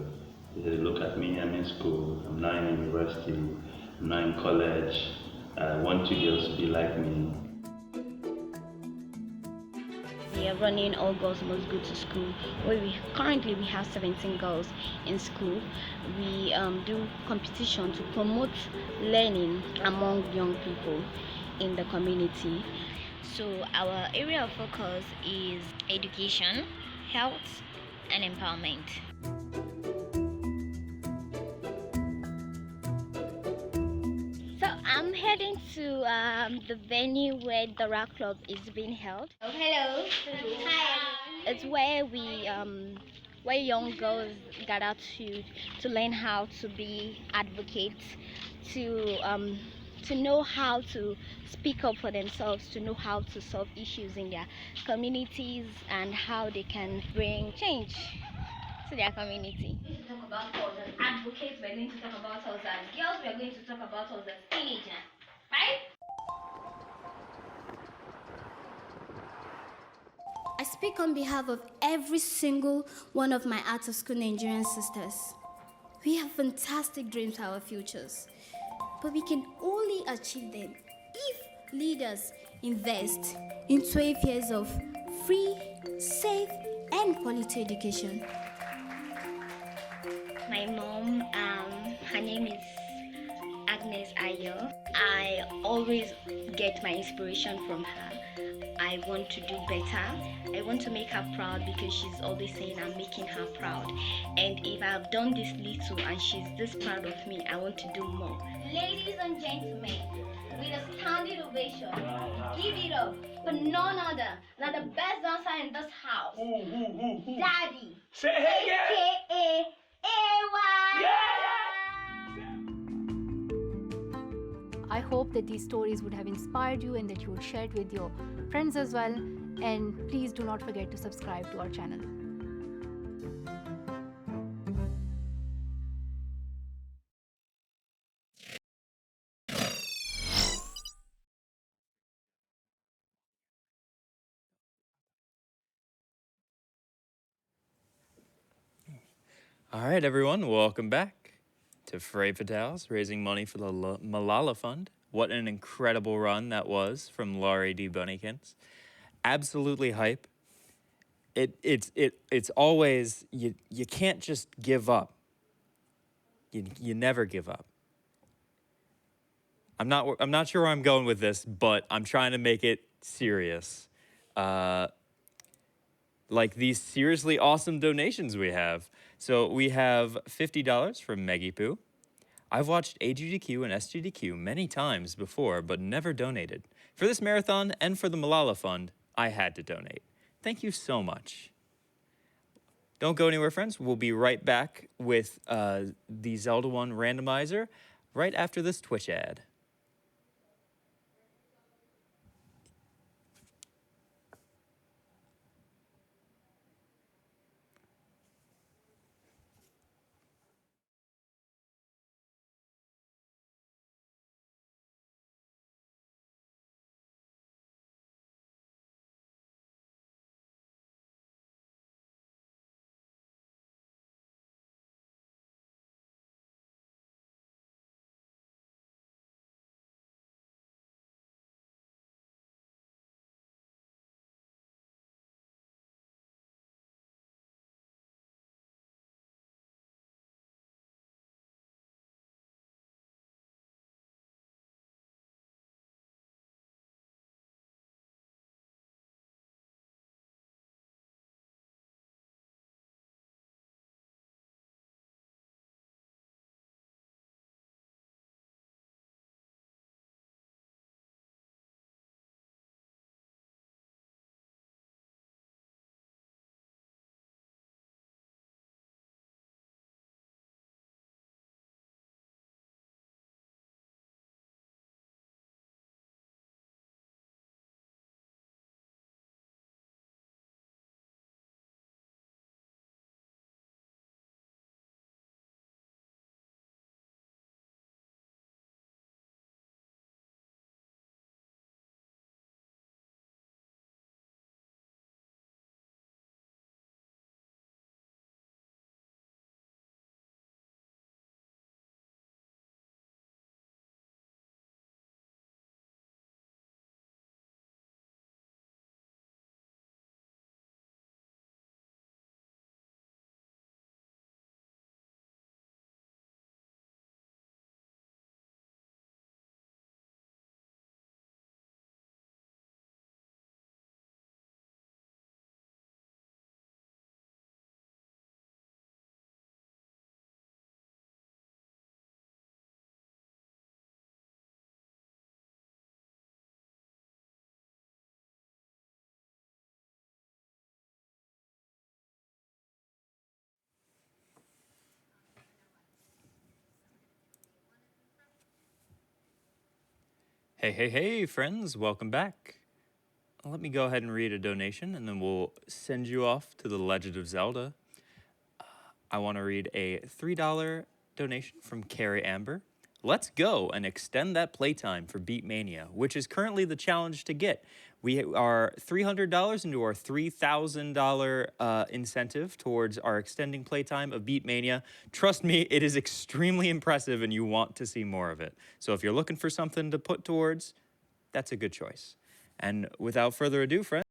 Look at me, I'm in school, I'm now in university, I'm now in college, I want you girls to be like me. We are running All Girls Must Go to School, where currently we have 17 girls in school. We do competition to promote learning among young people in the community. So our area of focus is education, health, and empowerment. So I'm heading to the venue where the rap club is being held. Oh, hello. Hi. It's where where young girls gather to learn how to be advocates, to know how to speak up for themselves, to know how to solve issues in their communities and how they can bring change. to their community. We're going to talk about us as advocates, we're going to talk about us as girls, we're going to talk about us as teenagers, right? I speak on behalf of every single one of my out of school Nigerian sisters. We have fantastic dreams for our futures, but we can only achieve them if leaders invest in 12 years of free, safe, and quality education. My mom, her name is Agnes Ayo. I always get my inspiration from her. I want to do better. I want to make her proud because she's always saying I'm making her proud. And if I've done this little and she's this proud of me, I want to do more. Ladies and gentlemen, with a standing ovation, give it up for none other than the best dancer in this house, Daddy. Say hey, AKA AY. I hope that these stories would have inspired you and that you would share it with your friends as well. And please do not forget to subscribe to our channel. All right, everyone, welcome back to Fatales, raising money for the Malala Fund. What an incredible run that was from LaurieDBunnykins. Absolutely hype. It's always, you can't just give up. You never give up. I'm not sure where I'm going with this, but I'm trying to make it serious. Like these seriously awesome donations we have. So we have $50 from Meggie Poo. I've watched AGDQ and SGDQ many times before, but never donated. For this marathon and for the Malala Fund, I had to donate. Thank you so much. Don't go anywhere, friends. We'll be right back with the Zelda 1 randomizer right after this Twitch ad. Hey, friends, welcome back. Let me go ahead and read a donation, and then we'll send you off to the Legend of Zelda. I want to read a $3 donation from Carrie Amber. Let's go and extend that playtime for Beat Mania, which is currently the challenge to get. We are $300 into our $3,000 incentive towards our extending playtime of Beat Mania. Trust me, it is extremely impressive and you want to see more of it. So if you're looking for something to put towards, that's a good choice. And without further ado, friends,